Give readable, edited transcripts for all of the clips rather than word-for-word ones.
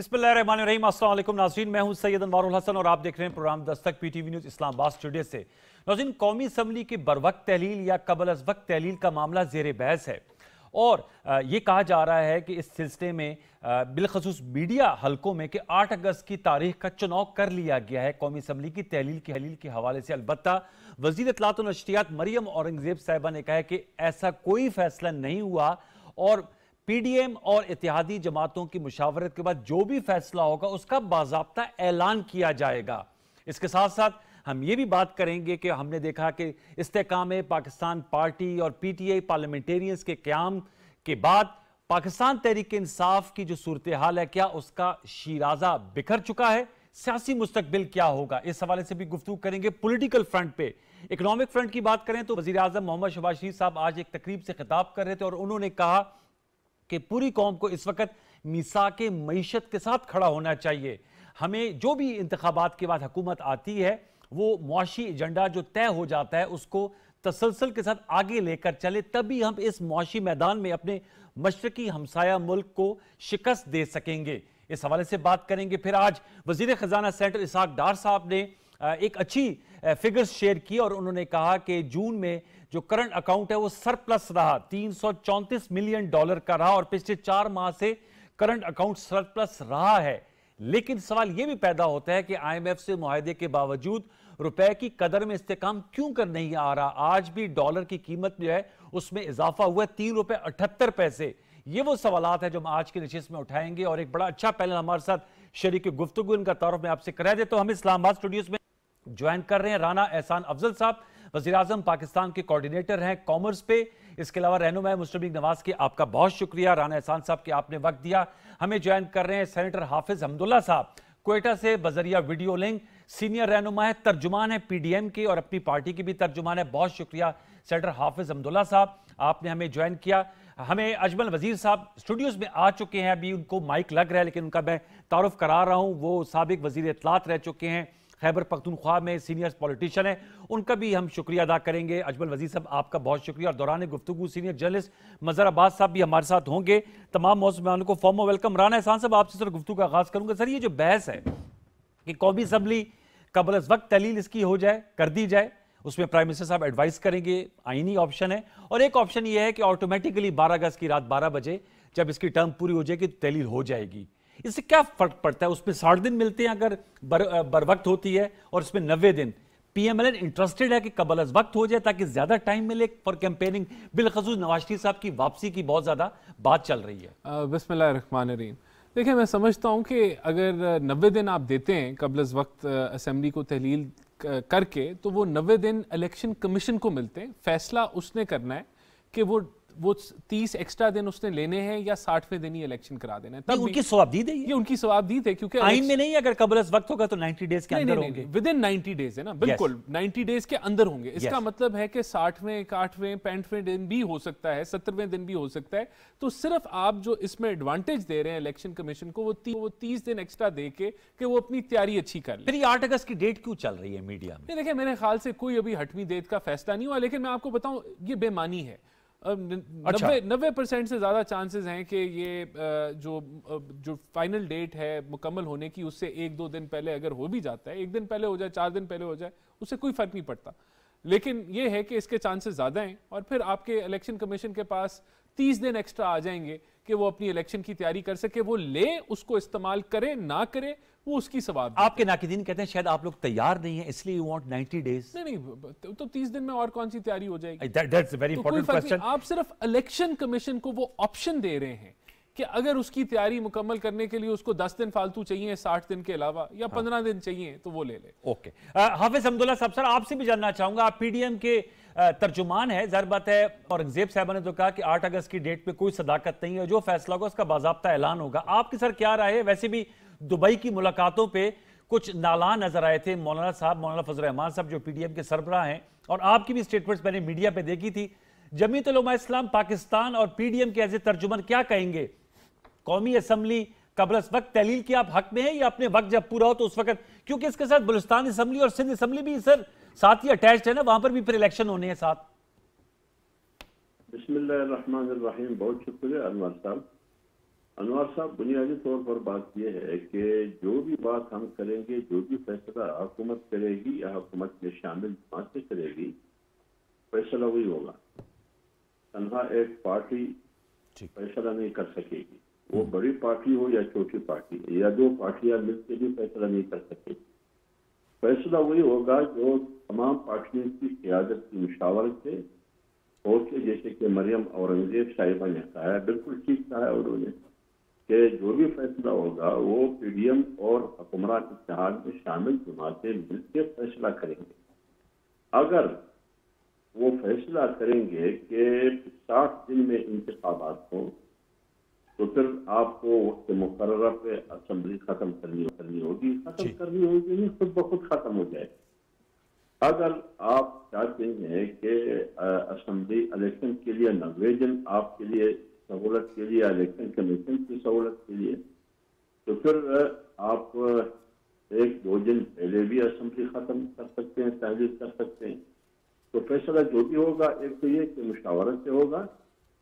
बिस्मिल्लाहिर्रहमानिर्रहीम। अस्सलाम वालेकुम नाज़रीन, मैं हूं सैयद अनवारुल हसन और आप देख रहे हैं programme Dastak PTV news Islamabad studio से। नाज़रीन, कौमी असम्बली की बरवक्त तहलील या कबल अज़ वक्त तहलील का मामला ज़ेर बहस है और ये कहा जा रहा है कि इस सिलसिले में बिलखसूस मीडिया हलकों में कि 8 अगस्त की तारीख का चुनाव कर लिया गया है कौमी असम्बली की तहलील के हवाले से। अलबत्ता वज़ीर इत्तलात और नशरियात मरियम औरंगज़ेब साहिबा ने कहा है कि ऐसा कोई फैसला नहीं हुआ और पीडीएम और इत्तेहादी जमातों की मुशावरत के बाद जो भी फैसला होगा उसका बाज़ाब्ता ऐलान किया जाएगा। इसके साथ साथ हम ये भी बात करेंगे कि हमने देखा कि इस्तेकाम पाकिस्तान पार्टी और पीटीआई पार्लियामेंटेरियंस के क़याम के बाद पाकिस्तान तहरीक इंसाफ की जो सूरत हाल है, क्या उसका शीराजा बिखर चुका है, सियासी मुस्तकबिल क्या होगा, इस हवाले से भी गुफ्तगू करेंगे। पॉलिटिकल फ्रंट पे, इकोनॉमिक फ्रंट की बात करें तो वज़ीर आज़म मोहम्मद शहबाज शरीफ साहब आज एक तकरीब से खिताब कर रहे थे और उन्होंने कहा कि पूरी कौम को इस वक्त मिसाके मईशत के साथ खड़ा होना चाहिए। हमें जो भी इंतखाबात के बाद हुकूमत आती है वो मुआशी एजेंडा जो तय हो जाता है उसको तसलसल के साथ आगे लेकर चले, तभी हम इस मुआशी मैदान में अपने मशरकी हमसाया मुल्क को शिकस्त दे सकेंगे। इस हवाले से बात करेंगे। फिर आज वजीर खजाना सेनेटर इसहाक डार साहब ने एक अच्छी फिगर्स शेयर की और उन्होंने कहा कि जून में जो करंट अकाउंट है वो सरप्लस रहा, $334 मिलियन का रहा और पिछले 4 माह से करंट अकाउंट सरप्लस रहा है। लेकिन सवाल यह भी पैदा होता है कि आईएमएफ से मुआहदे के बावजूद रुपए की कदर में इस्तेकाम क्यों कर नहीं आ रहा। आज भी डॉलर की कीमत जो है उसमें इजाफा हुआ है ₹3.78। ये वो सवालात है जो हम आज की नशिस्त में उठाएंगे और एक बड़ा अच्छा पैनल हमारे साथ शरीक गुफ्तगू, इनका तारुफ मैं आपसे करा देता हूं। हम इस्लामाबाद स्टूडियोज में ज्वाइन कर रहे हैं राना एहसान अफजल साहब, वज़ीर आज़म पाकिस्तान के कोऑर्डिनेटर हैं कॉमर्स पे। इसके अलावा रहनुमा मुस्लिम लीग नवाज के आपका बहुत शुक्रिया राना एहसान साहब कि आपने वक्त दिया। हमें ज्वाइन कर रहे हैं सेनेटर हाफिज हमदुल्ला साहब क्वेटा से बजरिया वीडियो लिंक, सीनियर रहनुमा है, तर्जुमान है पीडीएम के और अपनी पार्टी के भी तर्जुमान है। बहुत शुक्रिया सेनेटर हाफिज हमदुल्ला साहब, आपने हमें ज्वाइन किया। हमें अजमल वजीर साहब स्टूडियोज में आ चुके हैं, अभी उनको माइक लग रहा है लेकिन उनका मैं तारुफ करा रहा हूं। वो साबिक वजीर इत्तलात रह चुके हैं, खैबर पख्तूनख्वा में सीनियर पॉलिटिशियन है, उनका भी हम शुक्रिया अदा करेंगे। अजमल वजीर साहब आपका बहुत शुक्रिया। और दौरान गुफ्तगू सीनियर जर्नलिस्ट मजहर अब्बास साहब भी हमारे साथ होंगे। तमाम मौजूद को फॉर्म वेलकम। राना एहसान साहब आपसे सर गुफ्तगू का आगाज करूंगा। सर, ये जो बहस है कि कौमी असम्बली कबल अज़ वक्त तहलील इसकी हो जाए, कर दी जाए, उसमें प्राइम मिनिस्टर साहब एडवाइस करेंगे, आईनी ऑप्शन है, और एक ऑप्शन ये है कि ऑटोमेटिकली 12 अगस्त की रात 12 बजे जब इसकी टर्म पूरी हो जाएगी तो तहलील हो जाएगी। इससे क्या फर्क पड़ता है? उसमें 60 दिन मिलते हैं अगर बर वक्त होती है और इसमें 90 दिन। पीएमएलएन इंटरेस्टेड है कि कबल अज़ वक्त हो जाए ताकि ज्यादा टाइम मिले फॉर कैंपेनिंग। बिलखसूस नवाज शरीफ साहब की वापसी की बहुत ज्यादा बात चल रही है। बिस्मिल्लाहिर्रहमानिर्रहीम। देखिए, मैं समझता हूं कि अगर 90 दिन आप देते हैं कबल अज़ वक्त असेंबली को तहलील करके, तो वो 90 दिन इलेक्शन कमीशन को मिलते हैं। फैसला उसने करना है कि वो 30 एक्स्ट्रा दिन उसने लेने हैं या 60वें दिन ही इलेक्शन करा देना है। तब उनकी सवाबदीद है, ये उनकी सवाबदीद है क्योंकि आइन में नहीं, अगर कबल अज़ वक्त होगा तो 90 डेज के अंदर होंगे। विद इन 90 डेज है ना, बिल्कुल 90 डेज के अंदर होंगे। इसका मतलब है कि 60वें, 61वें, 65वें दिन भी हो सकता है, 70वें दिन भी हो सकता है। तो सिर्फ आप जो इसमें एडवांटेज दे रहे हैं इलेक्शन कमीशन को, वो 30 दिन एक्स्ट्रा दे के कि वो अपनी तैयारी अच्छी कर ले। फिर 8 अगस्त की डेट क्यों चल रही है मीडिया में? देखिए, मेरे ख्याल से कोई अभी हटवी डेट का फैसला नहीं हुआ, लेकिन मैं आपको बताऊं ये बेमानी है। 90% से ज्यादा चांसेस हैं कि ये जो फाइनल डेट है मुकम्मल होने की, उससे 1-2 दिन पहले अगर हो भी जाता है, 1 दिन पहले हो जाए, 4 दिन पहले हो जाए, उससे कोई फर्क नहीं पड़ता। लेकिन ये है कि इसके चांसेस ज्यादा हैं और फिर आपके इलेक्शन कमीशन के पास 30 दिन एक्स्ट्रा आ जाएंगे कि वो अपनी इलेक्शन की तैयारी कर सके। वो ले, उसको इस्तेमाल करे ना करे, वो उसकी सवाल। आपके नाकिदीन कहते हैं शायद आप लोग तैयार नहीं हैं इसलिए यू वांट 90 डेज। नहीं, तो 30 दिन में और कौन सी तैयारी हो जाएगी? That's a very important question. आप सिर्फ इलेक्शन कमीशन को वो ऑप्शन दे रहे हैं कि अगर उसकी तैयारी मुकम्मल करने के लिए उसको 10 दिन फालतू चाहिए 60 दिन के अलावा, या 15 दिन चाहिए, तो वो ले ले। ओके, हाफिज हमदुल्ला साहब, सर आपसे भी जानना चाहूंगा, आप पीडीएम के तर्जुमान है, ज़ाहिर बात है औरंगजेब साहब ने तो कहा कि 8 अगस्त की डेट पे कोई सदाकत नहीं है, जो फैसला होगा उसका बाज़ाब्ता ऐलान होगा। आपकी सर क्या राय है? वैसे भी दुबई की मुलाकातों पे कुछ नाला नजर आए थे मौलाना साहब, मौलाना फजल रहमान साहब जो पीडीएम के सरबराह हैं, और आपकी भी स्टेटमेंट्स मैंने मीडिया पे देखी थी। जमीयत उलमा इस्लाम पाकिस्तान और पीडीएम के ऐसे तर्जुमान क्या कहेंगे? कौमी असम्बली कबल अज़ वक्त तहलील के आप हक में है या अपने वक्त जब पूरा हो तो उस वक्त? क्योंकि इसके साथ बलूचिस्तान असम्बली और सिंध असम्बली भी सर साथ ही अटैच्ड है ना, वहां पर भी फिर इलेक्शन होने हैं साथ। बिस्मिल्लाहिर्रहमानिर्रहीम। बहुत शुक्रिया अनवर साहब। अनवर साहब, बुनियादी तौर पर बात यह है कि जो भी बात हम करेंगे, जो भी फैसला हुकूमत करेगी या हुकूमत में शामिल जमातें करेगी, फैसला वही होगा। तन्हा एक पार्टी फैसला नहीं कर सकेगी, वो बड़ी पार्टी हो या छोटी पार्टी या दो पार्टियां मिलकर भी फैसला नहीं कर सकेगी। फैसला वही होगा जो तमाम पार्टियों की क़यादत की मुशावरत से हो के, जैसे कि मरियम औरंगजेब साहिबा ने कहा है, बिल्कुल ठीक कहा है उन्होंने कि जो भी फैसला होगा वो PDM और हुक्मरान इत्तेहाद में शामिल जमातें मिलकर फैसला करेंगे। अगर वो फैसला करेंगे कि 60 दिन में इंतखाबात हो, तो फिर आपको वक्त मुकर्रर पे असेंबली खत्म करनी होगी, नहीं खुद ब खुद खत्म हो जाए। अगर आप चाहते हैं कि असेंबली इलेक्शन के लिए 90 दिन आपके लिए सहूलत के लिए, इलेक्शन कमीशन की सहूलत के लिए, तो फिर आप 1-2 दिन पहले भी असेंबली खत्म कर सकते हैं, तहलील कर सकते हैं। तो फैसला जो भी होगा, एक तो ये कि मुशावरत से होगा।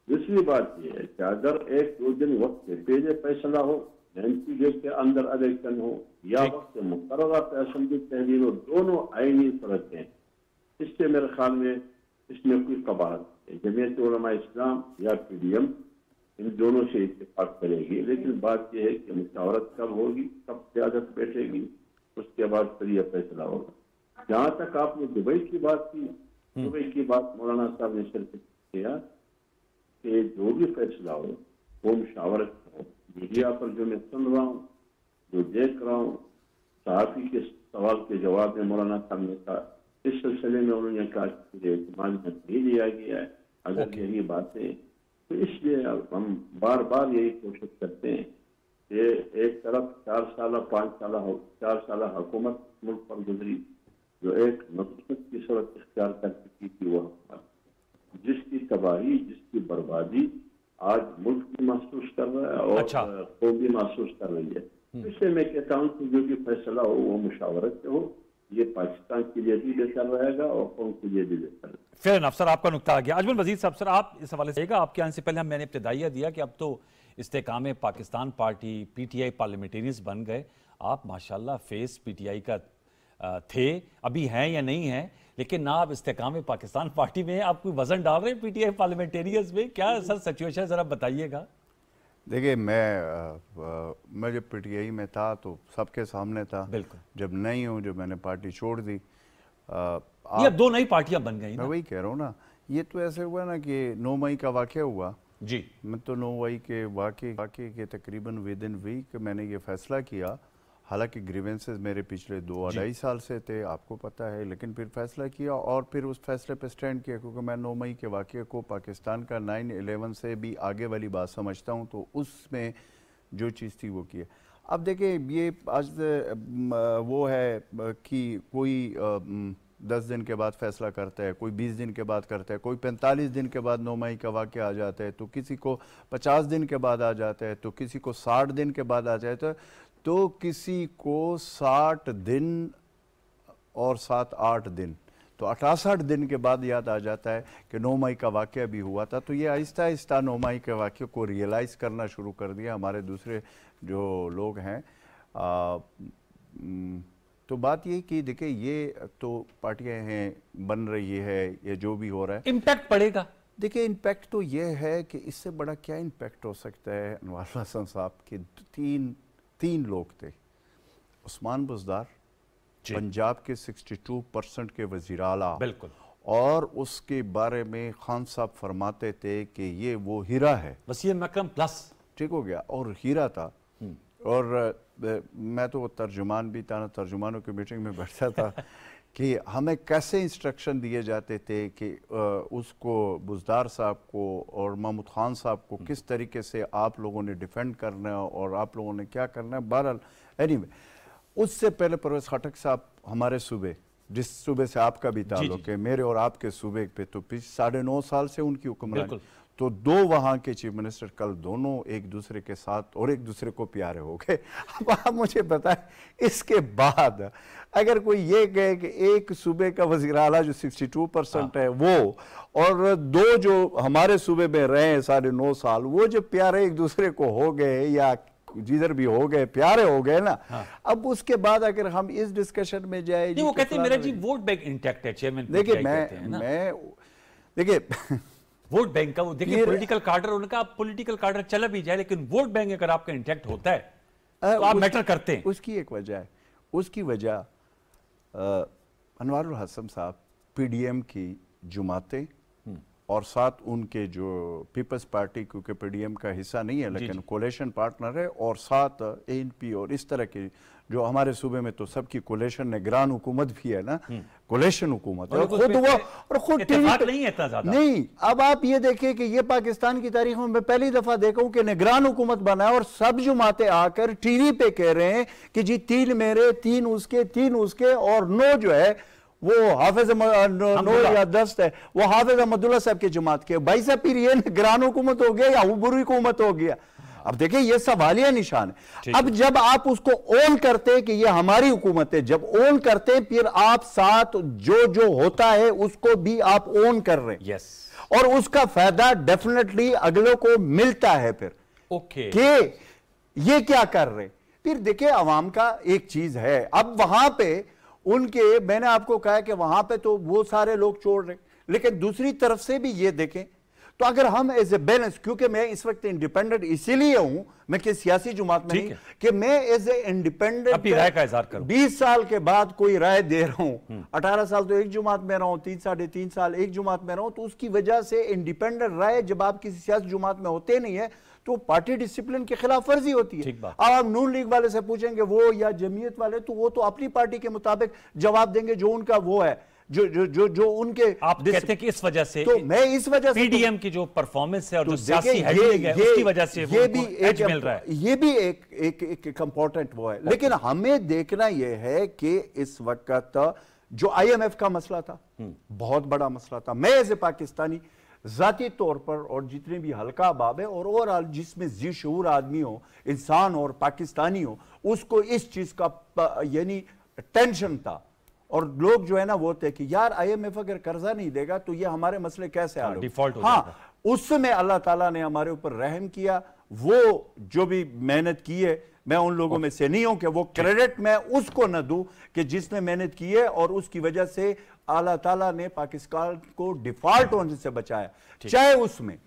दूसरी बात यह है कि अगर 1-2 दिन वक्त से पहले फैसला हो, 90 डेज के अंदर इलेक्शन हो या वक्त मुकर्रर पे असेंबली तहलील हो, दोनों आईनी फर्क हैं। इससे मेरे ख्याल में इसमें कोई कबाहत है। जमीयत उलमा इस्लाम या PDM इन दोनों से इत्तेफाक करेगी, लेकिन बात यह है कि मुशावरत कब होगी, कब क़यादत बैठेगी, उसके बाद फिर यह फैसला होगा। जहाँ तक आपने दुबई की बात की, दुबई की बात मौलाना साहब ने शिरकत किया कि जो भी फैसला हो वो मुशावरत हो। मीडिया पर जो मैं सुन रहा हूँ, जो देख रहा हूँ, सहाफ़ी के सवाल के जवाब में मौलाना साहब ने कहा, इस सिलसिले में उन्होंने कहा कि इस्तेमाल में नहीं लिया गया है। अगर यही बातें, तो इसलिए हम बार बार यही कोशिश करते हैं कि एक तरफ 4 साल 4 साल हुकूमत मुल्क पर गुजरी, जो एक नफरत की सूरत इख्तियार कर चुकी थी, वो हुकूमत जिसकी तबाही, जिसकी बर्बादी आज मुल्क भी महसूस कर रहा है और कौम भी महसूस कर रही है। इसलिए मैं कहता हूँ कि जो भी फैसला हो वो मुशावरत से हो। ये पाकिस्तान के लिए भी बेहतर रहेगा और कौम के लिए भी बेहतर रहेगा। फेयर इनफ सर, आपका नुक्ता आ गया। अजमल वजीर साहब, सर आप इस हवाले से आपके आने से पहले मैंने इब्तिदाइया दिया कि अब तो इस्तेकाम पाकिस्तान पार्टी PTI पार्लियामेंटेरियंस बन गए। आप माशाल्लाह फेस PTI का थे, अभी हैं या नहीं हैं, लेकिन ना आप इस्तेकाम पाकिस्तान पार्टी में, आप कोई वजन डाल रहे हैं PTI पार्लियामेंटेरियंस में? क्या सर सिचुएशन जरा बताइएगा। देखिए, मैं जब PTI में था तो सबके सामने था। बिल्कुल। जब नहीं हूँ, जब मैंने पार्टी छोड़ दी, ये 2 नई पार्टियां बन गई। मैं वही कह रहा हूँ ना, ये तो ऐसे हुआ ना कि 9 मई का वाक़या हुआ जी। मैं तो 9 मई के वाक़े के तकरीबन विदिन वीक मैंने ये फैसला किया। हालांकि ग्रीवेंसेस मेरे पिछले 2-2.5 साल से थे, आपको पता है, लेकिन फिर फैसला किया और फिर उस फैसले पे स्टैंड किया, क्योंकि मैं 9 मई के वाक़े को पाकिस्तान का 9/11 से भी आगे वाली बात समझता हूँ। तो उसमें जो चीज़ थी वो की। अब देखिए, ये आज वो है कि कोई 10 दिन के बाद फैसला करता है, कोई 20 दिन के बाद करता है, कोई 45 दिन के बाद 9 मई का वाक़या आ जाता है, तो किसी को 50 दिन के बाद आ जाता है, तो किसी को 60 दिन के बाद आ जाता है, तो किसी को 60 दिन और 7-8 दिन, तो 68 दिन के बाद याद आ जाता है कि 9 मई का वाक़या भी हुआ था। तो ये आहिस्ता आहिस्ता 9 मई के वाक़े को रियलाइज़ करना शुरू कर दिया हमारे दूसरे जो लोग हैं। तो बात ये कि देखिए, ये तो पार्टियां हैं, बन रही है, ये जो भी हो रहा है, इम्पैक्ट पड़ेगा। देखिए, इम्पैक्ट तो ये है कि इससे बड़ा क्या इम्पैक्ट हो सकता है। अनवर हसन साहब के तीन लोग थे। उस्मान बुज़दार, पंजाब के 62% के वज़ीर आला, बिल्कुल, और उसके बारे में खान साहब फरमाते थे कि ये वो हीरा है, वसीम अकरम प्लस, ठीक हो गया, और हीरा था। और मैं तो तर्जुमान भी था ना, तर्जुमानों की मीटिंग में बैठता था कि हमें कैसे इंस्ट्रक्शन दिए जाते थे कि उसको, बुज़दार साहब को और महमूद खान साहब को किस तरीके से आप लोगों ने डिफेंड करना है और आप लोगों ने क्या करना है। बहरहाल एनीवे, उससे पहले परवेज़ खटक साहब हमारे सूबे, जिस सूबे से आपका भी ताल्लुक है, मेरे और आपके सूबे पे, तो 9.5 साल से उनकी हुक्मरानी, तो दो वहां के चीफ मिनिस्टर कल दोनों एक दूसरे के साथ और एक दूसरे को प्यारे हो गए। अब आप मुझे बताएं, इसके बाद अगर कोई ये कहे कि एक सूबे का वजीर आला जो 62% है वो, और दो जो हमारे सूबे में रहे हैं 9.5 साल, वो जो प्यारे एक दूसरे को हो गए या जिधर भी हो गए प्यारे हो गए ना, अब उसके बाद अगर हम इस डिस्कशन में जाए, वो कहते हैं मेरा जी वोट बैंक इंटैक्ट है चेयरमैन। देखिए देखिए वोट बैंक का वो देखिए पॉलिटिकल कार्डर, उनका पॉलिटिकल कार्डर चला भी जाए लेकिन वोट बैंक अगर आपका इंटैक्ट होता है तो आप मैटर करते हैं। उसकी एक वजह है, उसकी वजह अनवारुल हसन साहब पीडीएम की जुमातें और साथ उनके जो पीपल्स पार्टी, क्योंकि पीडीएम का हिस्सा नहीं है लेकिन कोलेशन पार्टनर है, और साथ एएनपी और इस तरह के जो हमारे सूबे में तो सबकी कोलेशन निगरान हुकूमत भी है ना, कोलेशन हुकूमत है, खुद वो और खुद नहीं है इतना ज्यादा नहीं। अब आप ये देखें कि ये पाकिस्तान की तारीख में मैं पहली दफा देखा हूं कि निगरान हुकूमत बना है और सब जुमाते आकर टीवी पे कह रहे हैं कि जी 3 मेरे 3 उसके 3 उसके और 9 जो है वो हाफिज 9 या 10 है वो हाफिज अहमदुल्ला साहब की जमात के। भाई साहब फिर ये निगरान हुकूमत हो गया या बुरी हुकूमत हो गया? अब देखिए ये सवालिया निशान है। अब जब आप उसको ओन करते हैं कि ये हमारी हुकूमत है, जब ओन करते हैं फिर आप साथ जो जो होता है उसको भी आप ओन कर रहे हैं। यस, और उसका फायदा डेफिनेटली अगलों को मिलता है फिर ओके कि ये क्या कर रहे। फिर देखिए अवाम का एक चीज है, अब वहां पे उनके, मैंने आपको कहा कि वहां पे तो वो सारे लोग छोड़ रहे, लेकिन दूसरी तरफ से भी ये देखें तो अगर हम एज ए बैलेंस, क्योंकि मैं इस वक्त इंडिपेंडेंट इसीलिए हूं, मैं किसी सियासी जुमात में नहीं कि मैं एज ए इंडिपेंडेंट राय का इज़हार करूं। 20 साल के बाद कोई राय दे रहा हूं, 18 साल तो एक जुमात में रहा हूं, 3 साढ़े 3 साल एक जुमात में रहा हूं, तो उसकी वजह से इंडिपेंडेंट राय जब आप किसी सियासी जुमात में होते नहीं है तो पार्टी डिसिप्लिन के खिलाफ वर्जी होती है। अब आप नून लीग वाले से पूछेंगे वो या जमीयत वाले, तो वो तो अपनी पार्टी के मुताबिक जवाब देंगे जो उनका वो है, जो जो जो जो उनके। आप कहते हैं कि इस वजह से, तो मैं इस वजह से पीडीएम की जो परफॉर्मेंस है और जो सियासी हैंडलिंग है उसकी वजह से ये भी एज मिल रहा है। ये भी एक इंपॉर्टेंट वो है। लेकिन हमें देखना यह है कि इस वक्त जो आईएमएफ का मसला था बहुत बड़ा मसला था। मैं एज ए पाकिस्तानी जाती तौर पर और जितने भी हल्का बाब है और ओवरऑल जिसमें जी शऊर आदमी हो, इंसान और पाकिस्तानी हो, उसको इस चीज का यानी टेंशन था। और लोग जो है ना वो थे कि यार आईएमएफ अगर कर्जा नहीं देगा तो ये हमारे मसले कैसे हल डिफॉल्ट हो हाँ, उसमें अल्लाह ताला ने हमारे ऊपर रहम किया। वो जो भी मेहनत की है, मैं उन लोगों में से नहीं हूं कि वो क्रेडिट मैं उसको न दूं कि जिसने मेहनत की है और उसकी वजह से अल्लाह ताला ने पाकिस्तान को डिफॉल्ट होने से बचाया, चाहे उसमें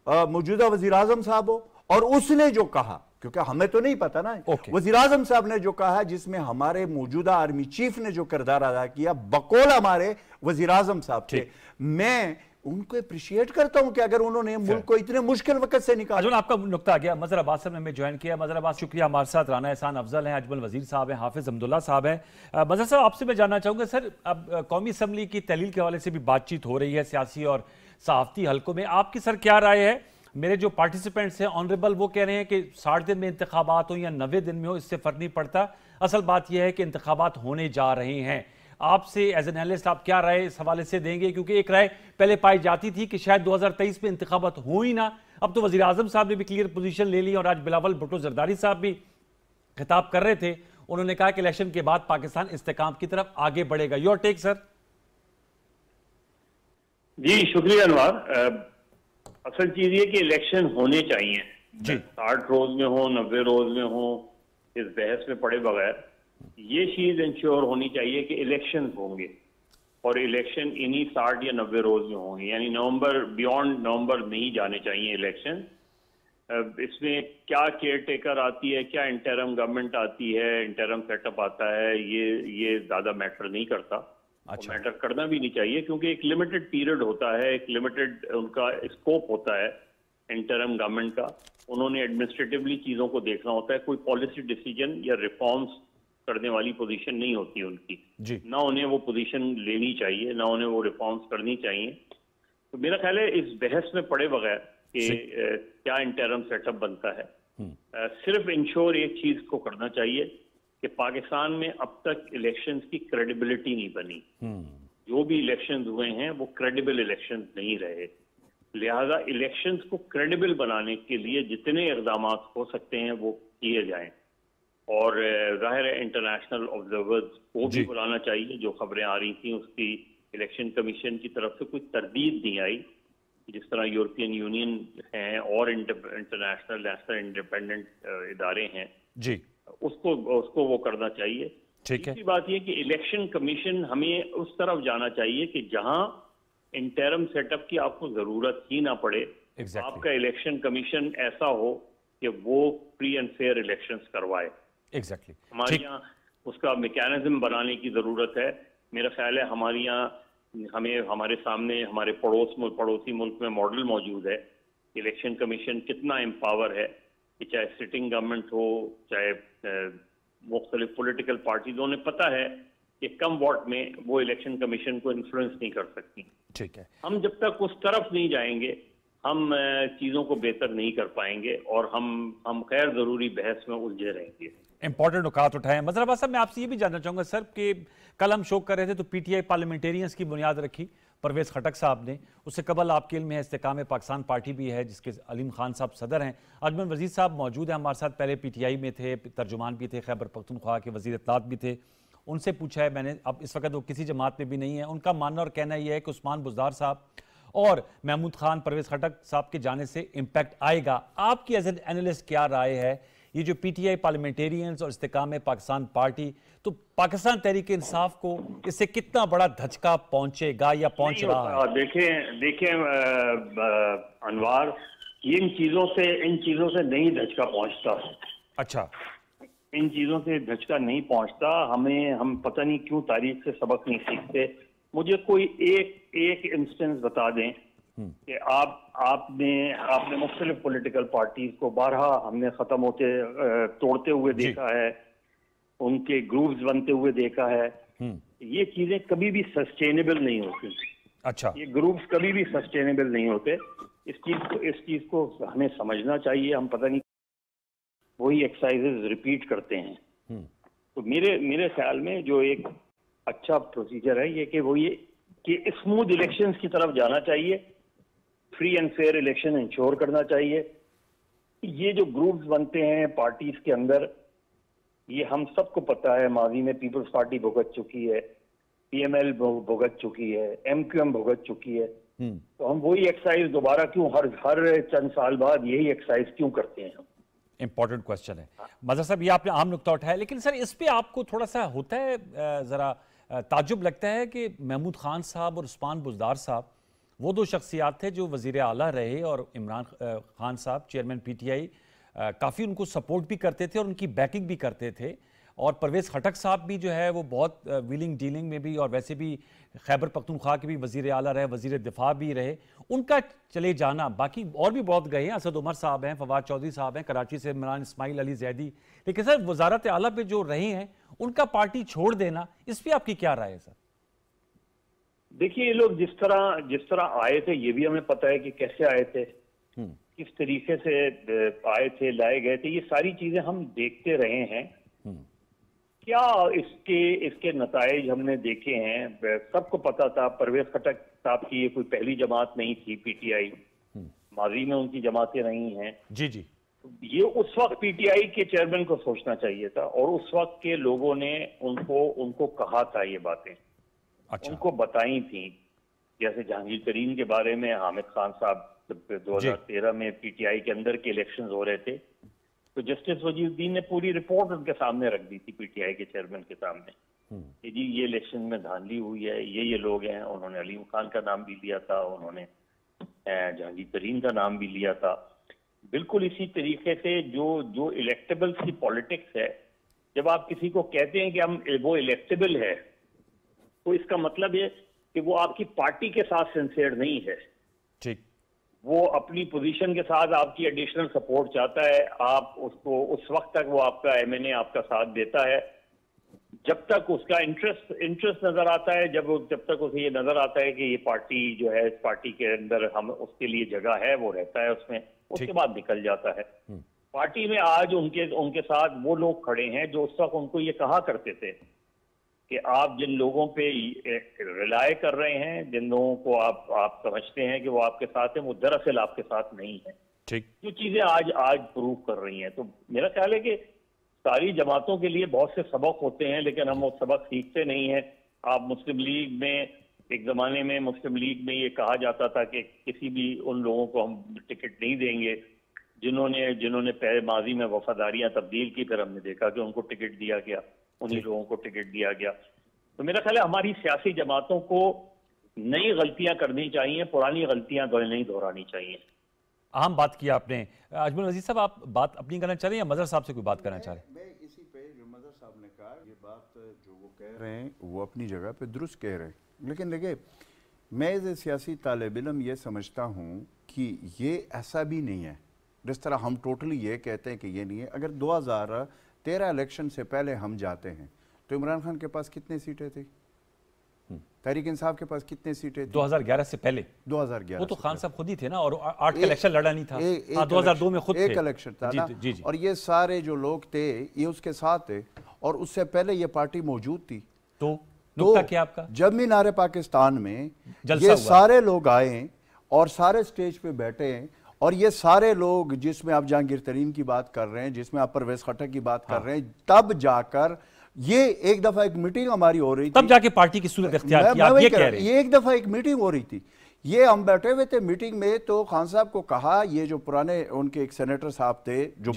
मौजूदा वजीर आजम साहब हो और उसने जो कहा, क्योंकि हमें तो नहीं पता ना, वजीर आजम साहब ने जो कहा, जिसमें हमारे मौजूदा आर्मी चीफ ने जो किरदार अदा किया बकौल हमारे वजीर आजम साहब थे, मैं उनको अप्रिशिएट करता हूं कि अगर उन्होंने मुल्क को इतने मुश्किल वक्त से निकाला। आपका नुक्ता आ गया। मजहर अब्बास साहब ने हमें ज्वाइन किया। मजहर अब्बास शुक्रिया। हमारे साथ राना एहसान अफजल हैं, अजमल वजीर साहब हैं, हाफिज अब्दुल्ला साहब हैं। मजहर साहब आपसे मैं जानना चाहूंगा सर, अब कौमी असम्बली की तहलील के हवाले से भी बातचीत हो रही है सियासी और सहाफती हलकों में, आपकी सर क्या राय है? मेरे जो पार्टिसिपेंट्स हैं ऑनरेबल वो कह रहे हैं कि 60 दिन में इंतखाबात हो या 90 दिन में हो इससे फर्क नहीं पड़ता, असल बात यह है कि इंतखाबात होने जा रहे हैं। आपसे एज एन एनालिस्ट आप क्या राय इस हवाले से देंगे? क्योंकि एक राय पहले पाई जाती थी कि शायद 2023 में इंतखाबात हो ही ना, अब तो वजीर आजम साहब ने भी क्लियर पोजीशन ले ली और आज बिलावल भुट्टो जरदारी साहब भी खिताब कर रहे थे, उन्होंने कहा कि इलेक्शन के बाद पाकिस्तान इस्तेकाम की तरफ आगे बढ़ेगा। Your take sir. जी शुक्रिया अनवर। असल चीज ये कि इलेक्शन होने चाहिए जी, 60 रोज में हो 90 रोज में हो, इस बहस में पड़े बगैर ये चीज इंश्योर होनी चाहिए कि इलेक्शन होंगे और इलेक्शन इन्हीं 60 या 90 रोज में होंगे, यानी नवंबर, बियॉन्ड नवंबर नहीं जाने चाहिए इलेक्शन। इसमें क्या केयर टेकर आती है, क्या इंटरम गवर्नमेंट आती है, इंटरम सेटअप आता है, ये ज्यादा मैटर नहीं करता। अच्छा। मैटर करना भी नहीं चाहिए क्योंकि एक लिमिटेड पीरियड होता है, एक लिमिटेड उनका स्कोप होता है इंटरम गवर्नमेंट का। उन्होंने एडमिनिस्ट्रेटिवली चीजों को देखना होता है, कोई पॉलिसी डिसीजन या रिफॉर्म्स करने वाली पोजीशन नहीं होती उनकी जी। ना उन्हें वो पोजीशन लेनी चाहिए, ना उन्हें वो रिफॉर्म्स करनी चाहिए। तो मेरा ख्याल है इस बहस में पड़े बगैर कि क्या इंटरम सेटअप बनता है, सिर्फ इंश्योर एक चीज को करना चाहिए कि पाकिस्तान में अब तक इलेक्शंस की क्रेडिबिलिटी नहीं बनी। जो भी इलेक्शंस हुए हैं वो क्रेडिबल इलेक्शंस नहीं रहे। लिहाजा इलेक्शंस को क्रेडिबल बनाने के लिए जितने इकदाम हो सकते हैं वो किए जाएं। और जाहिर है इंटरनेशनल ऑब्जर्वर्स को भी बुलाना चाहिए। जो खबरें आ रही थी उसकी इलेक्शन कमीशन की तरफ से कोई तरदीद नहीं आई। जिस तरह यूरोपियन यूनियन हैं और इंटरनेशनल नेशनल इंडिपेंडेंट इदारे हैं जी, उसको वो करना चाहिए। ठीक है। दूसरी बात यह कि इलेक्शन कमीशन हमें उस तरफ जाना चाहिए कि जहां इंटरम सेटअप की आपको जरूरत ही ना पड़े। आपका इलेक्शन कमीशन ऐसा हो कि वो फ्री एंड फेयर इलेक्शंस करवाए। हमारे यहाँ उसका मैकेनिज्म बनाने की जरूरत है। मेरा ख्याल है हमारे यहाँ हमारे सामने हमारे पड़ोसी मुल्क में मॉडल मौजूद है। इलेक्शन कमीशन कितना एम्पावर है कि चाहे सिटिंग गवर्नमेंट हो चाहे मुख्तलिफ पॉलिटिकल पार्टीज, उन्हें पता है कि कम वोट में वो इलेक्शन कमीशन को इन्फ्लुएंस नहीं कर सकती। ठीक है। हम जब तक उस तरफ नहीं जाएंगे हम चीजों को बेहतर नहीं कर पाएंगे और हम गैर जरूरी बहस में उलझे रहेंगे। इंपॉर्टेंट नुकात उठाए। मजहर अब्बास साहब, मैं आपसे ये भी जानना चाहूंगा सर कि कल हम शो कर रहे थे तो पीटीआई पार्लियामेंटेरियंस की बुनियाद रखी परवेज खटक साहब ने। उससे कबल आपके इल्म में इस्तेकाम पाकिस्तान पार्टी भी है जिसके अलीम खान साहब सदर हैं। अजमल वजीर साहब मौजूद हैं हमारे साथ, पहले पीटीआई में थे, तर्जुमान भी थे, खैबर पख्तूनख्वा के वजीर इत्तलात भी थे। उनसे पूछा है मैंने, अब इस वक्त वो किसी जमात में भी नहीं है। उनका मानना और कहना यह है कि उस्मान बुज़दार साहब और महमूद खान परवेज खटक साहब के जाने से इम्पैक्ट आएगा। आपकी एज एन एनालिस्ट क्या राय है? ये जो पीटीआई पार्लियामेंटेरियंस और इस्तेकाम पाकिस्तान पार्टी, तो पाकिस्तान तहरीक इंसाफ को इससे कितना बड़ा धचका पहुंचेगा या पहुंच रहा है? देखें अनवार, इन चीजों से नहीं धचका पहुंचता। अच्छा, इन चीजों से धचका नहीं पहुंचता। हम पता नहीं क्यों तारीख से सबक नहीं सीखते। मुझे कोई एक इंस्टेंस बता दें कि आपने मुख्तलिफ पॉलिटिकल पार्टीज को बारहा हमने खत्म होते तोड़ते हुए देखा है, उनके ग्रुप्स बनते हुए देखा है। ये चीजें कभी भी सस्टेनेबल नहीं होती। अच्छा, ये ग्रुप्स कभी भी सस्टेनेबल नहीं होते। इस चीज को हमें समझना चाहिए। हम पता नहीं वही एक्सरसाइजेज रिपीट करते हैं। तो मेरे ख्याल में जो एक अच्छा प्रोसीजर है ये कि स्मूथ इलेक्शंस की तरफ जाना चाहिए, free and fair election ensure करना चाहिए। ये जो ग्रुप्स बनते हैं पार्टीज के अंदर, ये हम सबको पता है, माजी में पीपल्स पार्टी भुगत चुकी है, पीएमएल भुगत चुकी है, एमक्यूएम भुगत चुकी है। तो हम वही एक्सरसाइज दोबारा क्यों हर चंद साल बाद यही एक्सरसाइज क्यों करते हैं? इंपॉर्टेंट क्वेश्चन है मजहर साहब, ये आपने आम नुक्ता उठाया, लेकिन सर इस पे आपको थोड़ा सा होता है जरा ताज्जुब लगता है कि महमूद खान साहब और उस्मान बुज़दार साहब वो दो शख्सियात थे जो वज़ीर आला रहे और इमरान खान साहब चेयरमैन पीटीआई काफ़ी उनको सपोर्ट भी करते थे और उनकी बैकिंग भी करते थे। और परवेज़ खटक साहब भी जो है वो बहुत व्हीलिंग डीलिंग में भी और वैसे भी खैबर पख्तूनख्वा के भी वज़ीर आला रहे, वज़ीर दिफा भी रहे। उनका चले जाना, बाकी और भी बहुत गए हैं, असद उमर साहब हैं, फवाद चौधरी साहब हैं, कराची से इमरान इस्माइल अली जैदी, लेकिन सर वजारत आला पे जो रहे हैं उनका पार्टी छोड़ देना, इस पर आपकी क्या राय है सर? देखिए, ये लोग जिस तरह आए थे ये भी हमें पता है कि कैसे आए थे, किस तरीके से आए थे, लाए गए थे। ये सारी चीजें हम देखते रहे हैं। क्या इसके नताइज हमने देखे हैं, सबको पता था। परवेज खटक साहब की ये कोई पहली जमात नहीं थी पीटीआई, माजी में उनकी जमातें रही हैं। जी। ये उस वक्त पीटीआई के चेयरमैन को सोचना चाहिए था और उस वक्त के लोगों ने उनको कहा था ये बातें। अच्छा। उनको बताई थी। जैसे जहांगीर तरीन के बारे में हामिद खान साहब 2013 में पीटीआई के अंदर के इलेक्शंस हो रहे थे तो जस्टिस वजीरुद्दीन ने पूरी रिपोर्ट उनके सामने रख दी थी, पीटीआई के चेयरमैन के सामने, कि जी ये इलेक्शन में धांधली हुई है, ये लोग हैं। उन्होंने अलीम खान का नाम भी लिया था, उन्होंने जहांगीर तरीन का नाम भी लिया था। बिल्कुल इसी तरीके से जो इलेक्टेबल्स की पॉलिटिक्स है, जब आप किसी को कहते हैं कि वो इलेक्टेबल है तो इसका मतलब है कि वो आपकी पार्टी के साथ सिंसियर नहीं है। ठीक। वो अपनी पोजीशन के साथ आपकी एडिशनल सपोर्ट चाहता है। आप उसको उस वक्त तक वो आपका एमएनए आपका साथ देता है जब तक उसका इंटरेस्ट नजर आता है, जब तक उसे ये नजर आता है कि ये पार्टी जो है, इस पार्टी के अंदर हम उसके लिए जगह है, वो रहता है उसमें। उसके बाद निकल जाता है। पार्टी में आज उनके साथ वो लोग खड़े हैं जो उस वक्त उनको ये कहा करते थे कि आप जिन लोगों पे रिलाय कर रहे हैं, जिन लोगों को आप समझते हैं कि वो आपके साथ हैं, वो दरअसल आपके साथ नहीं है। ठीक। जो चीजें आज प्रूव कर रही हैं, तो मेरा ख्याल है कि सारी जमातों के लिए बहुत से सबक होते हैं, लेकिन हम वो सबक सीखते नहीं हैं। आप मुस्लिम लीग में, एक जमाने में मुस्लिम लीग में ये कहा जाता था कि किसी भी उन लोगों को हम टिकट नहीं देंगे जिन्होंने पहले माजी में वफादारियां तब्दील की, फिर हमने देखा कि उनको टिकट दिया गया, उन्हीं लोगों को टिकट दिया गया। तो मेरा ख्याल है हमारी सियासी जमातों को नई गलतियां करनी चाहिए, पुरानी गलतियां नहीं दोहरानी चाहिए। अहम बात किया आपने। अजमल वजीर साहब, आप बात अपनी करना चाह रहे हैं या मजहर साहब से कोई बात करना चाह रहे हैं? मैं इसी पे, जो मजहर साहब ने कहा, ये बात जो वो कह रहे हैं वो अपनी जगह पे दुरुस्त कह रहे हैं, लेकिन देखिए मैं एज ए सियासी तालिब इल्म ये समझता हूँ कि ये ऐसा भी नहीं है जिस तरह हम टोटली ये कहते हैं कि ये नहीं है। अगर 2013 इलेक्शन से पहले हम जाते हैं तो इमरान खान के पास कितनी सीटें थी? तहरीक इंसाफ के पास कितने सीटें थी 2011 से पहले? 2011 वो तो खान साहब खुद ही थे ना, और 8 का इलेक्शन लड़ा नहीं था। 2002 में खुद एक इलेक्शन था ना। जी, जी। और ये सारे जो लोग थे ये उसके साथ थे, और उससे पहले ये पार्टी मौजूद थी। तो नुक्ता क्या आपका? जब मीनार पाकिस्तान में जलसा ये हुआ, सारे लोग आए और सारे स्टेज पे बैठे, और ये सारे लोग, जिसमें आप जहांगीर तरीन की बात कर रहे हैं, जिसमें आप परवेज खट्टक की बात कर रहे हैं, तब जाकर ये एक दफा एक मीटिंग हमारी हो रही थी, तब जाके पार्टी की सूरत इख्तियार की, आप ये कह रहे हैं। ये एक दफा एक मीटिंग हो रही थी, ये हम बैठे हुए थे मीटिंग में, तो खान साहब को कहा, ये जो पुराने उनके एक सेनेटर साहब थे जो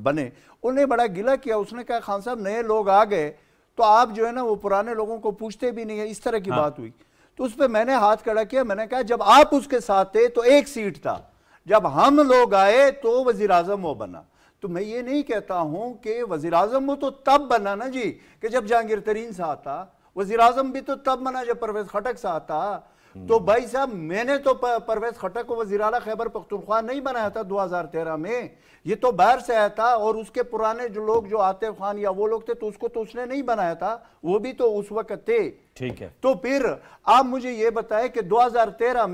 बने, उन्हें बड़ा गिला किया। उसने कहा खान साहब नए लोग आ गए तो आप जो है ना वो पुराने लोगों को पूछते भी नहीं है, इस तरह की बात हुई। तो उस पर मैंने हाथ खड़ा किया, मैंने कहा जब आप उसके साथ थे तो एक सीट था, जब हम लोग आए तो वजीर आजम वो बना। तो मैं ये नहीं कहता हूं कि वजीर आजम वो तो तब बना ना जी कि जब जहांगीर तरीन साथ था, वजीर आजम भी तो तब बना जब परवेज खटक साथ था। तो भाई साहब मैंने तो परवेज खटक को वजीर आला खैबर पख्तूनख्वा नहीं बनाया था 2013 में, ये तो बाहर से आया था, और उसके पुराने जो लोग जो आतिफ खान या वो लोग थे तो उसको तो उसने नहीं बनाया था, वो भी तो उस वक्त थे। ठीक है। तो फिर आप मुझे ये बताएं कि 2013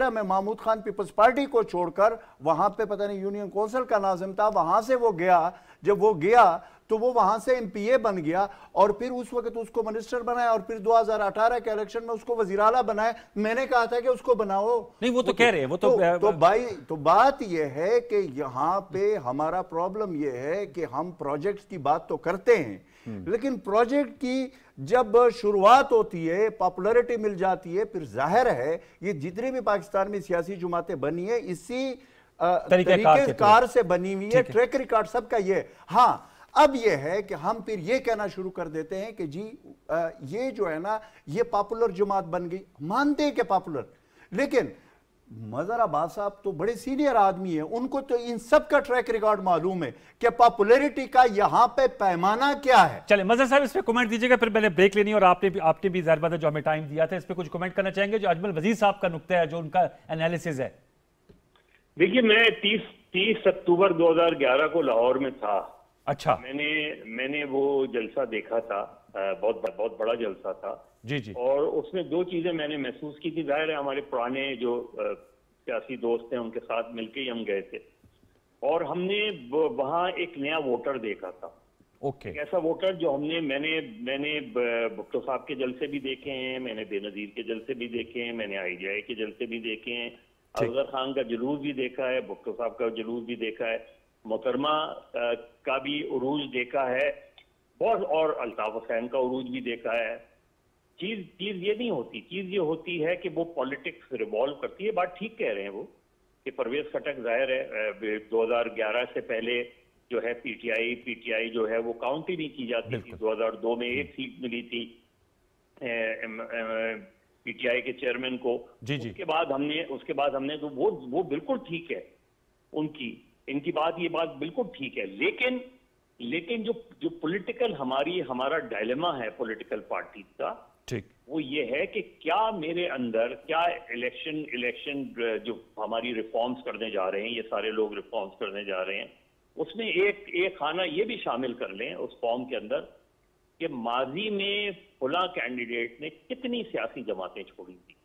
में महमूद खान पीपल्स पार्टी को छोड़कर वहां पे पता नहीं यूनियन काउंसिल का नाज़िम था, वहां से वो गया, जब वो गया तो वो वहां से एमपीए बन गया, और फिर उस वक्त उसको मिनिस्टर बनाया, और फिर 2018 के इलेक्शन में उसको वजीर आला बनाया। मैंने कहा था कि उसको बनाओ, नहीं वो तो कह रहे हैं, वो तो भाई तो बात ये है कि यहाँ पे हमारा प्रॉब्लम ये है कि हम प्रोजेक्ट्स की बात तो करते हैं, लेकिन प्रोजेक्ट की जब शुरुआत होती है, पॉपुलैरिटी मिल जाती है, फिर जाहिर है ये जितनी भी पाकिस्तान में सियासी जमातें बनी है इसी तरीकेकार से बनी हुई है, ट्रैक रिकॉर्ड सबका ये। हाँ, अब ये है कि हम फिर ये कहना शुरू कर देते हैं कि जी ये जो है ना ये पॉपुलर जमात बन गई, मानते हैं कि पॉपुलर, लेकिन मजहर अब्बास साहब तो बड़े सीनियर आदमी हैं, उनको तो इन सब का ट्रैक रिकॉर्ड मालूम है कि पॉपुलैरिटी का यहाँ पे पैमाना क्या है। चले मजहर साहब इस पे कमेंट दीजिएगा, फिर मैंने ब्रेक लेनी, और आपने भी ज़ाहिर बात है जो हमें टाइम दिया था, इस पे कुछ कमेंट करना चाहेंगे? जो अजमल वजीर साहब का नुक्ता है, जो उनका एनालिसिस है। देखिए मैं 30 अक्टूबर 2011 को लाहौर में था। अच्छा। मैंने वो जलसा देखा था, बहुत बड़ा जलसा था। जी जी। और उसमें दो चीजें मैंने महसूस की थी। जाहिर है हमारे पुराने जो सियासी दोस्त हैं उनके साथ मिलकर ही हम गए थे, और हमने वहाँ एक नया वोटर देखा था। ओके। ऐसा वोटर जो मैंने भुट्टो साहब के जलसे भी देखे हैं, मैंने बेनजीर के जलसे भी देखे हैं, मैंने IJI के जलसे भी देखे हैं, असगर खान का जुलूस भी देखा है, भुट्टो साहब का जुलूस भी देखा है, मोहतरमा का भी उरूज देखा है बहुत, और अल्ताफ हुसैन का उरूज भी देखा है। चीज ये नहीं होती, चीज ये होती है कि वो पॉलिटिक्स रिवॉल्व करती है। बात ठीक कह रहे हैं वो कि परवेज खटक जाहिर है 2011 से पहले जो है पीटीआई जो है वो काउंट ही नहीं की जाती थी। 2002 में एक सीट मिली थी पीटीआई के चेयरमैन को। उसके बाद हमने तो वो बिल्कुल ठीक है इनकी बात, ये बात बिल्कुल ठीक है। लेकिन जो पॉलिटिकल हमारा डायलेमा है पॉलिटिकल पार्टी का, ठीक, वो ये है कि क्या मेरे अंदर क्या इलेक्शन जो हमारी रिफॉर्म्स करने जा रहे हैं, ये सारे लोग रिफॉर्म्स करने जा रहे हैं, उसमें एक खाना ये भी शामिल कर लें उस फॉर्म के अंदर कि माजी में फुला कैंडिडेट ने कितनी सियासी जमातें छोड़ी थी।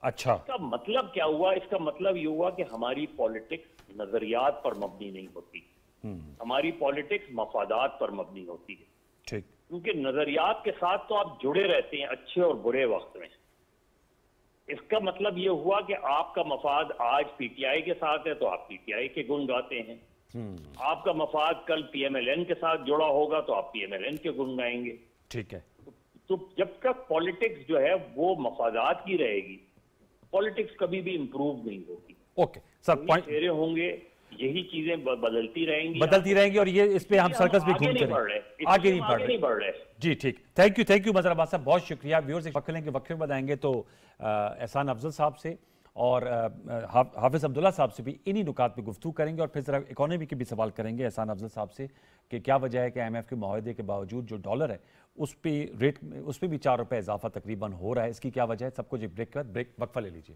अच्छा, इसका मतलब क्या हुआ? इसका मतलब ये हुआ कि हमारी पॉलिटिक्स नजरियात पर मबनी नहीं होती, हमारी पॉलिटिक्स मफादात पर मबनी होती है। ठीक। क्योंकि नजरियात के साथ तो आप जुड़े रहते हैं अच्छे और बुरे वक्त में। इसका मतलब ये हुआ कि आपका मफाद आज पीटीआई के साथ है तो आप पीटीआई के गुण गाते हैं, आपका मफाद कल पीएमएलएन के साथ जुड़ा होगा तो आप पीएमएलएन के गुण गाएंगे। ठीक है। तो जब तक पॉलिटिक्स जो है वो मफादात की रहेगी, पॉलिटिक्स कभी भी इंप्रूव नहीं होगी। ओके सर, पॉइंट फेरे होंगे, यही चीजें बदलती रहेंगी और ये इस पे हम सर्कस भी घूमते आगे नहीं बढ़ रहे। जी ठीक, थैंक यू मजहर अब्बास साहब, बहुत शुक्रिया। व्यूअर्स एक वक्त लेंगे, वक्त में बताएंगे तो एहसान अफजल साहब से और हाफिज अब्दुल्ला साहब से भी इन्हीं नुकात पे गुफ्तगू करेंगे और फिर जरा इकोनॉमी के भी सवाल करेंगे एहसान अफजल साहब से कि क्या वजह है कि IMF के मुआहदे के बावजूद जो डॉलर है उस पे भी 4 रुपये इजाफा तकरीबन हो रहा है, इसकी क्या वजह है। सब कुछ एक ब्रेक के बाद वक्फा ले लीजिए।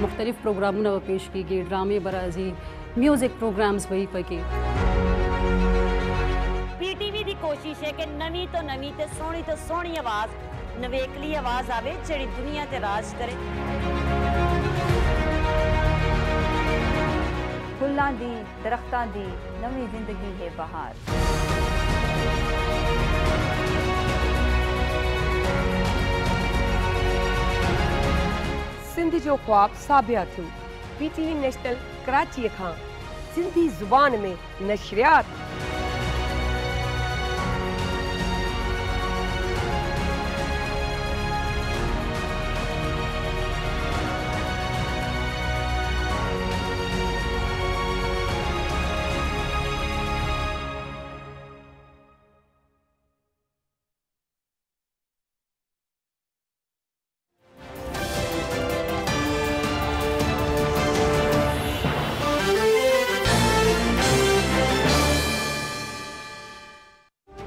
मुख्तलिफ प्रोग्रामों पेश की गई, ड्रामे बराजी, म्यूजिक प्रोग्राम्स वही पके। PTV की कोशिश है कि नवी तो सोहनी आवाज़, नवेकली आवाज़ आवे जिहड़ी दुनिया ते राज करे। फुल्लां दी, दरख्तां दी नवी जिंदगी है बहार। सिंध जो ख्वाब साबिया थियो। PTV नेशनल कराची खां सिंधी ज़ुबान में नशरियात।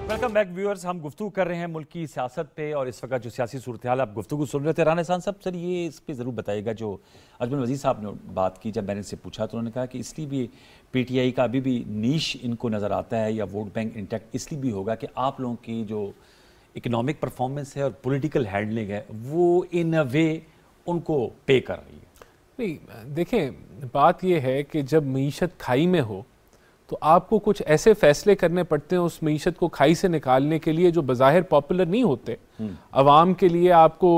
वेलकम बैक व्यूअर्स, हम गुफ्तगू कर रहे हैं मुल्क की सियासत पे और इस वक्त जो सियासी सूरत हाल आप गुफ्तगू सुन रहे थे। राना एहसान साहब, सर ये इस पे ज़रूर बताइएगा, जो अजमल वजीर साहब ने बात की, जब मैंने इनसे पूछा तो उन्होंने कहा कि इसलिए भी PTI का अभी भी नीश इनको नज़र आता है या वोट बैंक इंटैक्ट इसलिए भी होगा कि आप लोगों की जो इकनॉमिक परफॉर्मेंस है और पॉलिटिकल हैंडलिंग है वो इन अ वे उनको पे कर रही है। नहीं, देखें बात यह है कि जब मईशत खाई में हो तो आपको कुछ ऐसे फैसले करने पड़ते हैं उस मईशत को खाई से निकालने के लिए जो बज़ाहिर पॉपुलर नहीं होते। अवाम के लिए आपको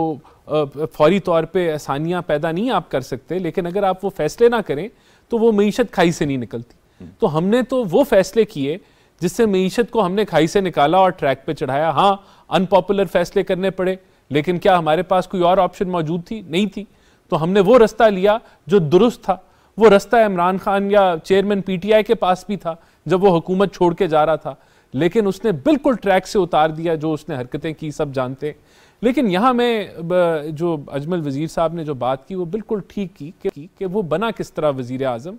फौरी तौर पे आसानियाँ पैदा नहीं आप कर सकते, लेकिन अगर आप वो फैसले ना करें तो वो मईशत खाई से नहीं निकलती। तो हमने तो वो फैसले किए जिससे मईशत को हमने खाई से निकाला और ट्रैक पे चढ़ाया। हाँ, अनपॉपुलर फैसले करने पड़े, लेकिन क्या हमारे पास कोई और ऑप्शन मौजूद थी? नहीं थी। तो हमने वो रास्ता लिया जो दुरुस्त था। वो रास्ता इमरान खान या चेयरमैन PTI के पास भी था जब वो हुकूमत छोड़ के जा रहा था, लेकिन उसने बिल्कुल ट्रैक से उतार दिया जो उसने हरकतें की, सब जानते हैं। लेकिन यहाँ में जो अजमल वजीर साहब ने जो बात की वो बिल्कुल ठीक की कि वो बना किस तरह वजीर आजम,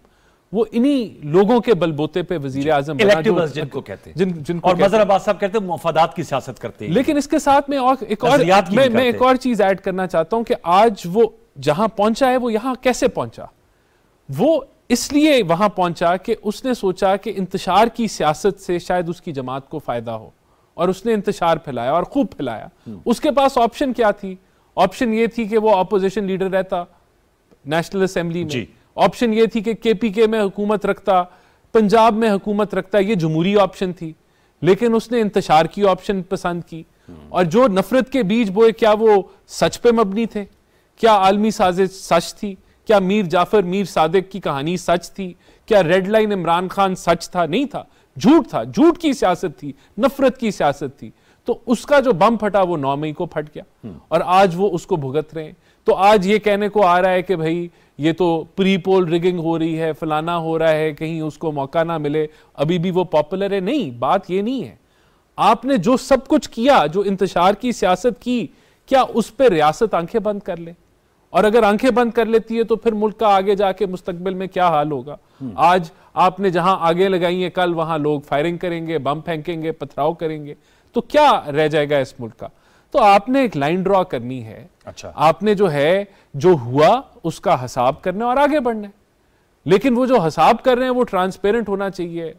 वो इन्हीं लोगों के बलबूते पे वजीर आजम बना जिनको कहते हैं, और मजहर अब्बास साहब कहते हैं मफादात की सियासत करते हैं। लेकिन इसके साथ में और एक और चीज ऐड करना चाहता हूं कि आज वो जहां पहुंचा है वो यहां कैसे पहुंचा। वो इसलिए वहां पहुंचा कि उसने सोचा कि इंतशार की सियासत से शायद उसकी जमात को फायदा हो, और उसने इंतशार फैलाया और खूब फैलाया। उसके पास ऑप्शन क्या थी? ऑप्शन ये थी कि वो अपोजिशन लीडर रहता नेशनल असेंबली में, ऑप्शन ये थी कि KPK में हुकूमत रखता, पंजाब में हुकूमत रखता, ये जमहूरी ऑप्शन थी। लेकिन उसने इंतशार की ऑप्शन पसंद की, और जो नफरत के बीज बोए क्या वो सच पे मबनी थे? क्या आलमी साजिश सच थी? क्या मीर जाफर मीर सादिक की कहानी सच थी? क्या रेड लाइन इमरान खान सच था? नहीं था, झूठ था। झूठ की सियासत थी, नफरत की सियासत थी। तो उसका जो बम फटा वो 9 मई को फट गया, और आज वो उसको भुगत रहे हैं। तो आज ये कहने को आ रहा है कि भाई ये तो प्री पोल रिगिंग हो रही है, फलाना हो रहा है, कहीं उसको मौका ना मिले, अभी भी वो पॉपुलर है। नहीं, बात ये नहीं है। आपने जो सब कुछ किया, जो इंतशार की सियासत की, क्या उस पर रियासत आंखें बंद कर ले? और अगर आंखें बंद कर लेती है तो फिर मुल्क का आगे जाके मुस्तकबिल में क्या हाल होगा? आज आपने जहां आगे लगाई है, कल वहां लोग फायरिंग करेंगे, बम फेंकेंगे, पथराव करेंगे, तो क्या रह जाएगा इस मुल्क का? तो आपने एक लाइन ड्रॉ करनी है। अच्छा, आपने जो है, जो हुआ उसका हिसाब करना और आगे बढ़ना है। लेकिन वो जो हिसाब कर रहे हैं वो ट्रांसपेरेंट होना चाहिए।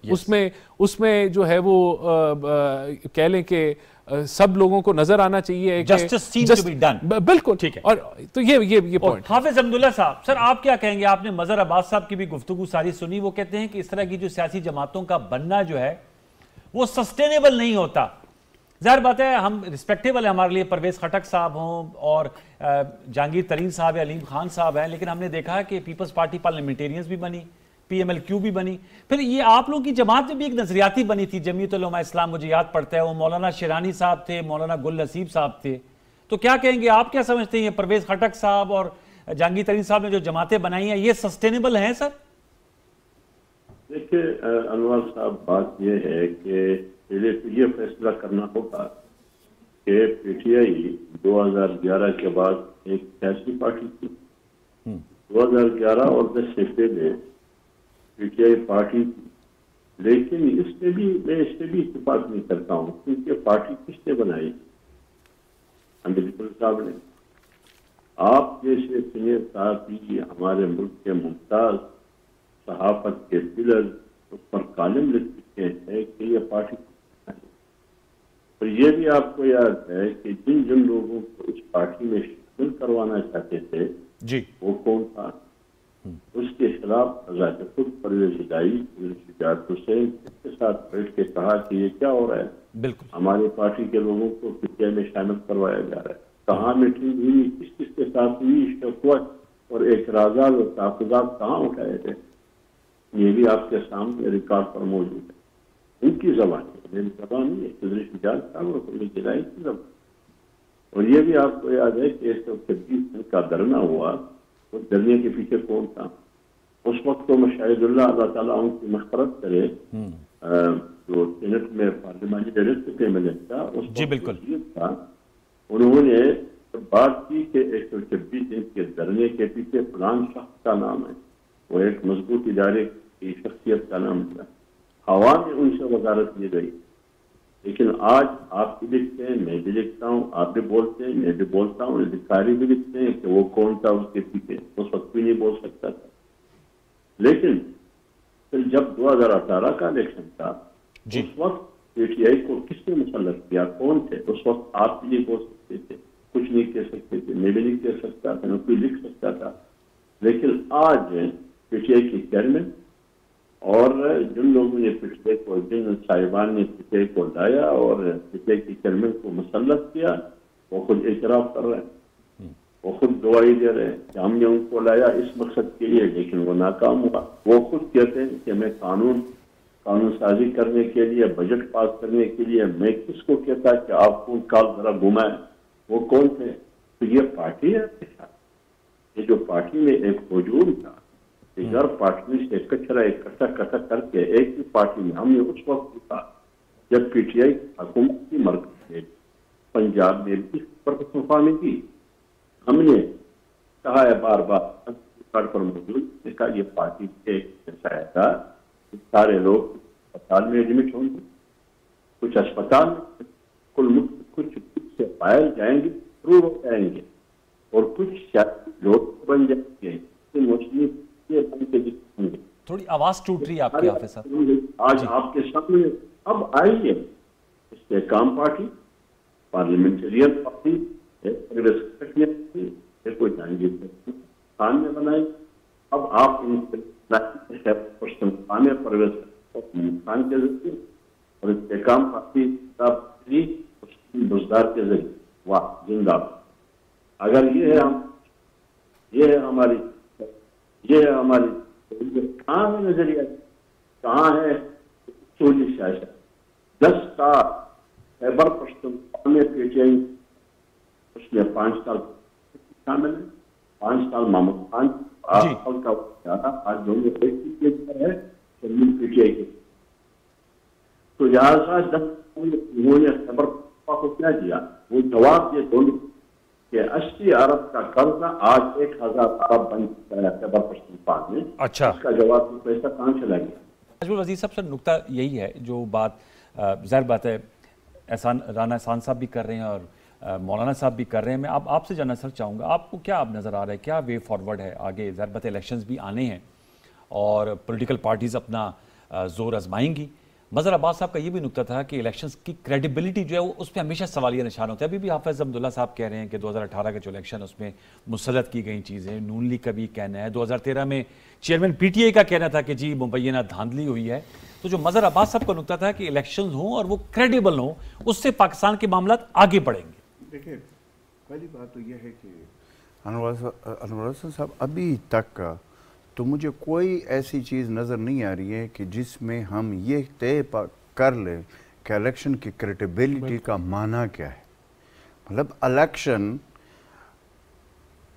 उसमें जो है वो कह लें कि सब लोगों को नजर आना चाहिए। Justice seems to be done. बिल्कुल ठीक है। और तो ये पॉइंट। हाफिज अब्दुल्ला साहब, सर आप क्या कहेंगे? आपने मजहर अब्बास साहब की भी गुफ्तगू सारी सुनी। वो कहते हैं कि इस तरह की जो सियासी जमातों का बनना जो है वो सस्टेनेबल नहीं होता। जाहिर बात है हम रिस्पेक्टेबल है हमारे लिए, परवेज खटक साहब हों और जहांगीर तरीन साहब या अलीम खान साहब हैं, लेकिन हमने देखा कि पीपल्स पार्टी पार्लियामेंटेरियंस भी बनी, PMLQ भी बनी, फिर ये आप लोगों की जमात में भी एक नजरियाती बनी थी, जमीयत उलमा इस्लाम, मुझे याद पड़ता है वो मौलाना शिरानी साहब थे, मौलाना गुल नसीब साहब थे। तो क्या कहेंगे आप, क्या समझते हैं परवेज खटक साहब और जहांगीर तरीन साहब ने जो जमातें बनाई हैं ये सस्टेनेबल हैं? सर देखिए अनवर साहब, बात यह है कि ये फैसला करना होगा कि PTI 2011 के बाद एक सियासी पार्टी थी। 2011 और 10 से पहले PTI पार्टी थी, लेकिन मैं इससे भी इत्तेफाक नहीं करता हूँ, क्योंकि पार्टी किसने बनाई? अम्बेडकर साहब ने। आप जैसे सीनियर साहब हमारे मुल्क के मुमताज सहाफत के पिलर उस पर कालम लिख चुके हैं कि ये पार्टी। तो ये भी आपको याद है कि जिन जिन लोगों को इस पार्टी में शामिल करवाना चाहते थे जी, वो कौन था? उसके खिलाफ आजाद खुद परवेज हिदाई, शुजात हुसैन इसके साथ बैठ के कहा कि ये क्या हो रहा है, बिल्कुल हमारी पार्टी के लोगों को PTI में शामिल करवाया जा रहा है। कहाँ मीटिंग हुई, किस किस के साथ हुई, शिकवत और एतराज़ात और तहफ़्फ़ुज़ात कहाँ उठाए थे, ये भी आपके सामने रिकॉर्ड पर मौजूद है। उनकी जबान है, मेरी जबान नहीं है, चौधरी शुजात साहब और परवेज हिदाई की जबान। और ये भी आपको याद है कि 126 दिन का धरना हुआ, उस धरने के पीछे कौन था? उस वक्त तो मशाहिदुल्लाह अल्लाह ताला उनकी मग़फ़िरत करे, जो सेनेट में पार्लियामानी डायरेक्टर MLA था, उस जी बिल्कुल था, उन्होंने बात की कि 126 दिन के धरने के पीछे फलान शख्स का नाम है, वो एक मजबूत इदारे की शख्सियत का नाम था। हवा में उनसे वजारत ली गई। लेकिन आज आप भी लिखते हैं, मैं भी लिखता हूँ, आप भी बोलते हैं, मैं भी बोलता हूँ, अधिकारी भी लिखते हैं कि वो कौन था उसके पीछे, उस वक्त भी नहीं बोल सकता था। लेकिन फिर जब 2018 का इलेक्शन था, उस वक्त PTI को किसने मुसल्लत किया, कौन थे? उस वक्त आप भी नहीं बोल सकते थे, कुछ नहीं कह सकते थे, मैं भी नहीं कह सकता था, न कोई लिख सकता था। लेकिन आज PTI के चेयरमैन और जिन लोगों ने PTI को, जिन साहिबान ने PTI को लाया और PTI के चेयरमैन को मुसल्लत किया, वो खुद एतराफ़ कर रहे हैं, वो खुद गवाही दे रहे हैं कि हमने उनको लाया इस मकसद के लिए, लेकिन वो नाकाम हुआ। वो खुद कहते हैं कि मैं कानून साजी करने के लिए, बजट पास करने के लिए, मैं किसको कहता कि आपको काल जरा घुमाए, वो कौन थे? तो ये पार्टी है, ये जो पार्टी में एक हुजूम था, हर पार्टी से कचरा इकट्ठा करके एक ही पार्टी में हमने उस वक्त था जब PTI हुकूमत की मरकज में पंजाब में भी पर में की। हमने कहा है बार बार पर मौजूद इसका ये पार्टी ऐसा था, सारे लोग अस्पताल में एडमिट होंगे, कुछ अस्पताल कुछ से पायल जाएंगे, प्रूव हो जाएंगे, और कुछ लोग बन जाएंगे। थोड़ी आवाज टूट रही है आपकी हाफिज साहब। आज आपके सामने अब आई है इस्तेकाम पार्टी, पार्लियामेंटेरियन पार्टी, कोई जहांगीर खान ने बनाई। अब आप परवेज खान के जरिए और इस्तेकाम पार्टी बुजदार के जरिए, वाह जिंदाबाद। अगर ये है हमारी कहाँ है नजरिया, कहाँ है सोली सियासत? 10 साल खैबर पख्तूनख्वा में PTI उसने 5 साल शामिल है, 5 साल महमूद खान का आज दोनों है PTI के। तो यहाँ 10 उन्होंने खैबर पख्तूनख्वा को क्या दिया? वो जवाब ये दोनों कि 80 अरब का कर्जा आज 1000 अरब बन चुका है खैबर पख्तूनख्वा में। अच्छा, इसका जवाब तो पैसा कहाँ चला गया? अजमल वजीर साहब, सर नुकता यही है जो बात ज़ाहिर बात है राना एहसान साहब भी कर रहे हैं और मौलाना साहब भी कर रहे हैं। मैं आपसे जानना सर चाहूँगा, आपको क्या अब नज़र आ रहा है, क्या वे फॉरवर्ड है आगे? ज़ाहिर बात है इलेक्शंस भी आने हैं और पॉलिटिकल पार्टीज अपना जोर आजमाएंगी। मज़हर अब्बास साहब का ये भी नुक्ता था कि इलेक्शंस की क्रेडिबिलिटी जो है वो उस पर हमेशा सवालिया निशान होता है। अभी भी हाफिज़ अब्दुल्ला साहब कह रहे हैं कि 2018 के जो इलेक्शन उसमें मुसल्लत की गई चीज़ें, नून लीग का भी कहना है, 2013 में चेयरमैन PTI का कहना था कि जी मुबैना धांधली हुई है। तो जो मज़हर अब्बास साहब का नुक्ता था कि इलेक्शन हों और वो क्रेडिबल हों, उससे पाकिस्तान के मामला आगे बढ़ेंगे। देखिए, पहली बात तो यह है कि अनवर हसन साहब अभी तक तो मुझे कोई ऐसी चीज़ नज़र नहीं आ रही है कि जिसमें हम ये तय कर लें कि इलेक्शन की क्रेडिबिलिटी का माना क्या है। मतलब इलेक्शन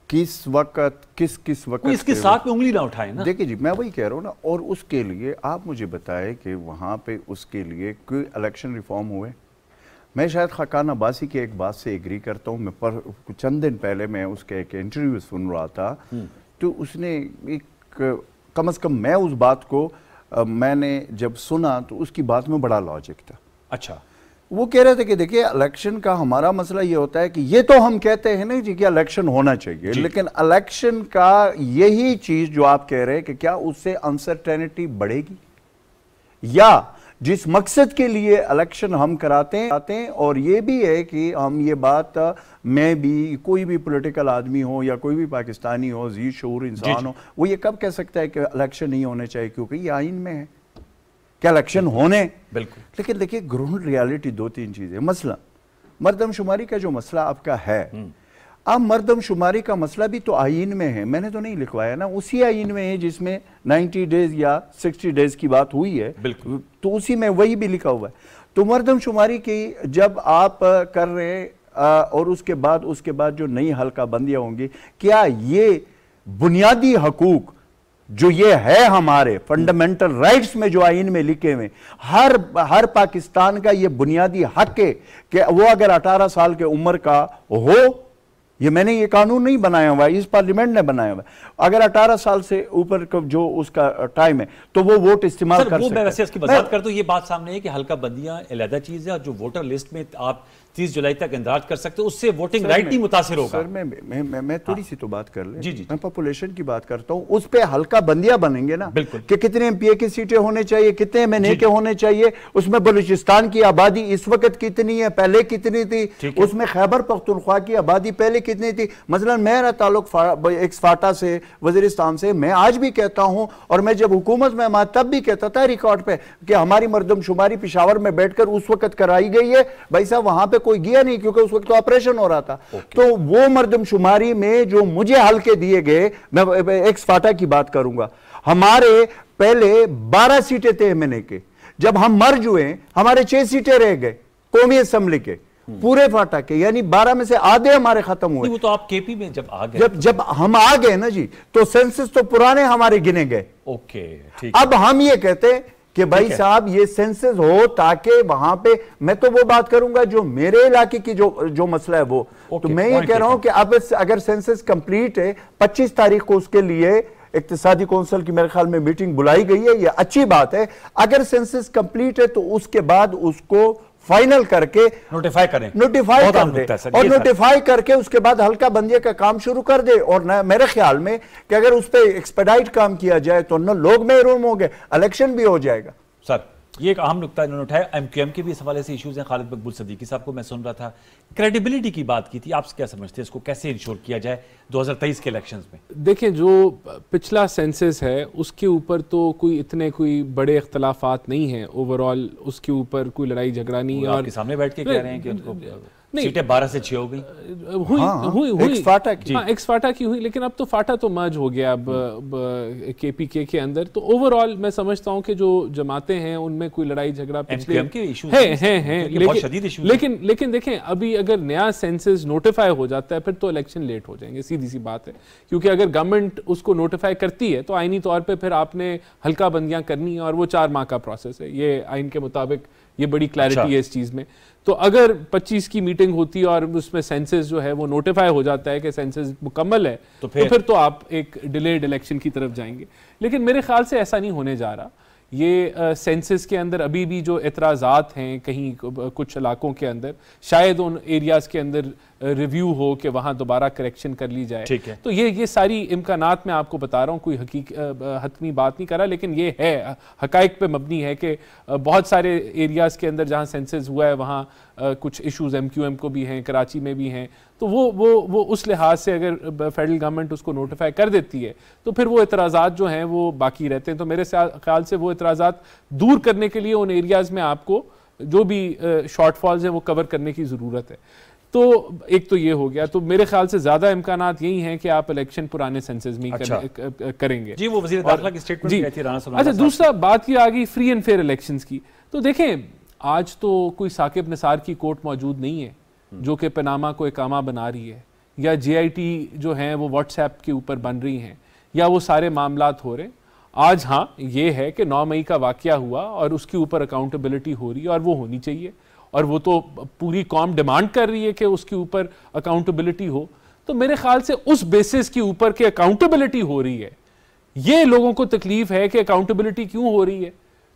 किस वक्त किस वक्त इसके साथ में उंगली ना उठाए ना। देखिए जी, मैं वही कह रहा हूँ ना, और उसके लिए आप मुझे बताएं कि वहाँ पे उसके लिए कोई इलेक्शन रिफॉर्म हुए। मैं शायद खाकान अब्बासी की एक बात से एग्री करता हूँ। मैं पर चंद दिन पहले मैं उसके एक इंटरव्यू सुन रहा था, तो उसने एक कम से कम मैं उस बात को मैंने जब सुना तो उसकी बात में बड़ा लॉजिक था। अच्छा, वो कह रहे थे कि देखिए इलेक्शन का हमारा मसला ये होता है कि ये तो हम कहते हैं ना जी कि इलेक्शन होना चाहिए, लेकिन इलेक्शन का यही चीज जो आप कह रहे हैं कि क्या उससे अनसर्टेनिटी बढ़ेगी, या जिस मकसद के लिए इलेक्शन हम कराते हैं। और ये भी है कि हम ये बात, मैं भी, कोई भी पॉलिटिकल आदमी हो या कोई भी पाकिस्तानी हो, जी शऊर इंसान हो, वो ये कब कह सकता है कि इलेक्शन नहीं होने चाहिए क्योंकि ये आइन में है क्या इलेक्शन होने। बिल्कुल। लेकिन देखिए, ग्राउंड रियलिटी दो तीन चीजें। मसला मर्दमशुमारी का जो मसला आपका है, अब मर्दमशुमारी का मसला भी तो आइन में है, मैंने तो नहीं लिखवाया ना, उसी आइन में है जिसमें 90 डेज या 60 डेज की बात हुई है। बिल्कुल। तो उसी में वही भी लिखा हुआ है। तो मर्दमशुमारी की जब आप कर रहे हैं और उसके बाद जो नई हल्का बंदियां होंगी, क्या ये बुनियादी हकूक जो ये है हमारे फंडामेंटल राइट्स में जो आइन में लिखे हुए, हर पाकिस्तान का ये बुनियादी हक है कि वो अगर 18 साल के उम्र का हो, ये मैंने ये कानून नहीं बनाया हुआ है, इस पार्लियामेंट ने बनाया हुआ है, अगर 18 साल से ऊपर जो उसका टाइम है तो वो वोट इस्तेमाल कर सकता है। वैसे इसकी वजाहत कर, तो ये बात सामने है कि हल्का बंदियां अलग चीज है और जो वोटर लिस्ट में आप 30 जुलाई तक इंदराज कर सकते हो, उससे वोटिंग राइट नहीं मुतासिर होगा। सर मैं थोड़ी सी तो बात कर ले। जी। मैं पॉपुलेशन की बात करता हूं, उस पे हल्का बंदियां बनेंगे ना, बिल्कुल, कि कितने एमपीए की सीटें होने चाहिए, कितने एमएनए के होने चाहिए, उसमें बलूचिस्तान की आबादी इस वक्त कितनी है, पहले कितनी थी, उसमें खैबर पख्तूनख्वा की आबादी पहले कितनी थी। मसलन मेरा ताल्लुक एक्स-फाटा से, वजीरिस्तान से, मैं आज भी कहता हूं, और मैं जब हुकूमत में मैं तब भी कहता था रिकॉर्ड पे कि हमारी मर्दमशुमारी पेशावर में बैठकर उस वक्त कराई गई है। भाई साहब, वहां पे कोई गया नहीं क्योंकि उस वक्त तो ऑपरेशन हो रहा था। तो वो मर्दमशुमारी में जो मुझे हल्के दिए गए, मैं एक्स-फाटा की बात करूंगा, हमारे पहले 12 सीटें थे एमएनए के, जब हम मर्ज हुए हमारे 6 सीटें रह गए कौमी असेंबली के पूरे फाटा के, यानी 12 में से आधे हमारे खत्म हुए। वो तो आप केपी में जब आ गए, जब हम आ गए ना जी, तो सेंसस तो पुराने हमारे गिने गए। ओके, ठीक। अब हम ये कहते हैं कि भाई साहब ये सेंसस हो ताकि वहां पे, मैं तो वो बात करूंगा जो मेरे इलाके की जो मसला है वो, तो मैं ये कह रहा हूं कि अब अगर सेंसस कंप्लीट है, 25 तारीख को उसके लिए इक्तिसादी कौंसिल की मेरे ख्याल में मीटिंग बुलाई गई है, ये अच्छी बात है। अगर सेंसस कंप्लीट है तो उसके बाद उसको फाइनल करके नोटिफाई कर दे, और नोटिफाई करके उसके बाद हल्का बंदिया का काम शुरू कर दे। और मेरे ख्याल में कि अगर उस पर एक्सपेडाइट काम किया जाए तो न लोग महरूम होंगे, इलेक्शन भी हो जाएगा। सर, ये एक अहम नुकता इन्होंने उठाया। एमक्यूएम के भी इस हवाले से इश्यूज हैं। खालिद मकबूल सदीकी साहब को मैं सुन रहा था, क्रेडिबिलिटी की बात की थी, आप क्या समझते हैं इसको कैसे इंश्योर किया जाए 2023 के इलेक्शंस में? देखिए, जो पिछला सेंसस है उसके ऊपर तो कोई बड़े इख्तलाफात नहीं है, ओवरऑल उसके ऊपर कोई लड़ाई झगड़ा नहीं। और आपके सामने बैठ के कह रहे हैं कि उनको सीटें 12 से 6 हो गई, हुई एक्स-फाटा की हुई, लेकिन अब तो फाटा तो मर्ज हो गया अब केपीके के अंदर। तो ओवरऑल मैं समझता हूं कि जो जमातें हैं उनमें कोई लड़ाई झगड़ा पिछले लेकिन देखें, अभी अगर नया सेंसस नोटिफाई हो जाता है फिर तो इलेक्शन लेट हो जाएंगे, सीधी सी बात है। क्योंकि अगर गवर्नमेंट उसको नोटिफाई करती है तो आईनी तौर पर फिर आपने हल्का बंदियां करनी है, और वो 4 माह का प्रोसेस है, ये आइन के मुताबिक, ये बड़ी क्लैरिटी है इस चीज में। तो अगर 25 की मीटिंग होती है और उसमें सेंसस जो है वो नोटिफाई हो जाता है कि सेंसस मुकम्मल है, तो फिर तो आप एक डिलेड इलेक्शन की तरफ जाएंगे। लेकिन मेरे ख्याल से ऐसा नहीं होने जा रहा। ये सेंसस के अंदर अभी भी जो एतराज़ात हैं कहीं कुछ इलाकों के अंदर, शायद उन एरियाज़ के अंदर रिव्यू हो कि वहाँ दोबारा करेक्शन कर ली जाए। ठीक है। तो ये सारी इम्कानात मैं आपको बता रहा हूँ, कोई हतमी बात नहीं कर रहा, लेकिन ये है हकाइक पे मबनी है कि बहुत सारे एरियाज़ के अंदर जहाँ सेंसस हुआ है वहाँ कुछ इश्यूज MQM को भी हैं, कराची में भी हैं। तो वो उस लिहाज से अगर फेडरल गवर्नमेंट उसको नोटिफाई कर देती है तो फिर वो एतराज़ात जो हैं वो बाकी रहते हैं। तो मेरे ख्याल से वो एतराज़ात दूर करने के लिए उन एरियाज़ में आपको जो भी शॉर्टफॉल्स हैं वो कवर करने की ज़रूरत है। तो एक तो ये हो गया, तो मेरे ख्याल से ज्यादा इम्कानात यही हैं कि आप इलेक्शन पुराने सेंसस में करेंगे। जी, वो वज़ीर दाखिला की स्टेटमेंट जी। थी राना सुल्तान। अच्छा, दूसरा बात ये आ गई फ्री एंड फेयर इलेक्शंस की। तो देखें, आज तो कोई साकिब निसार की कोर्ट मौजूद नहीं है जो कि पनामा को इकामा बना रही है, या JIT जो हैं वो व्हाट्सएप के ऊपर बन रही हैं, या वो सारे मामलात हो रहे हैं। आज हाँ ये है कि 9 मई का वाकया हुआ और उसके ऊपर अकाउंटेबिलिटी हो रही है, और वो होनी चाहिए, और वो तो पूरी कौम डिमांड कर रही है कि उसके ऊपर अकाउंटेबिलिटी हो। तो मेरे ख्याल से उस बेसिस के ऊपर कि अकाउंटेबिलिटी हो रही है, ये लोगों को तकलीफ है कि अकाउंटेबिलिटी क्यों हो रही है,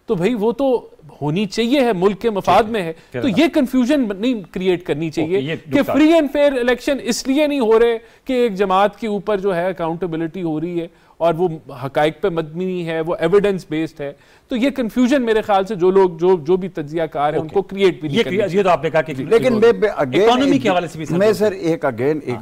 तो भाई वो तो होनी चाहिए है, मुल्क के मफाद में है। तो ये कंफ्यूजन नहीं क्रिएट करनी चाहिए कि फ्री एंड फेयर इलेक्शन इसलिए नहीं हो रहे कि एक जमात के ऊपर जो है अकाउंटेबिलिटी हो रही है और वो हकाइक पे मबनी है, वो एविडेंस बेस्ड है। तो ये कंफ्यूजन मेरे ख्याल से जो लोग जो भी तज्जियाकार हैं उनको क्रिएट भी नहीं करनी चाहिए। ये तो आपने कहा कि लेकिन इकोनॉमी के हवाले से भी मैं सर एक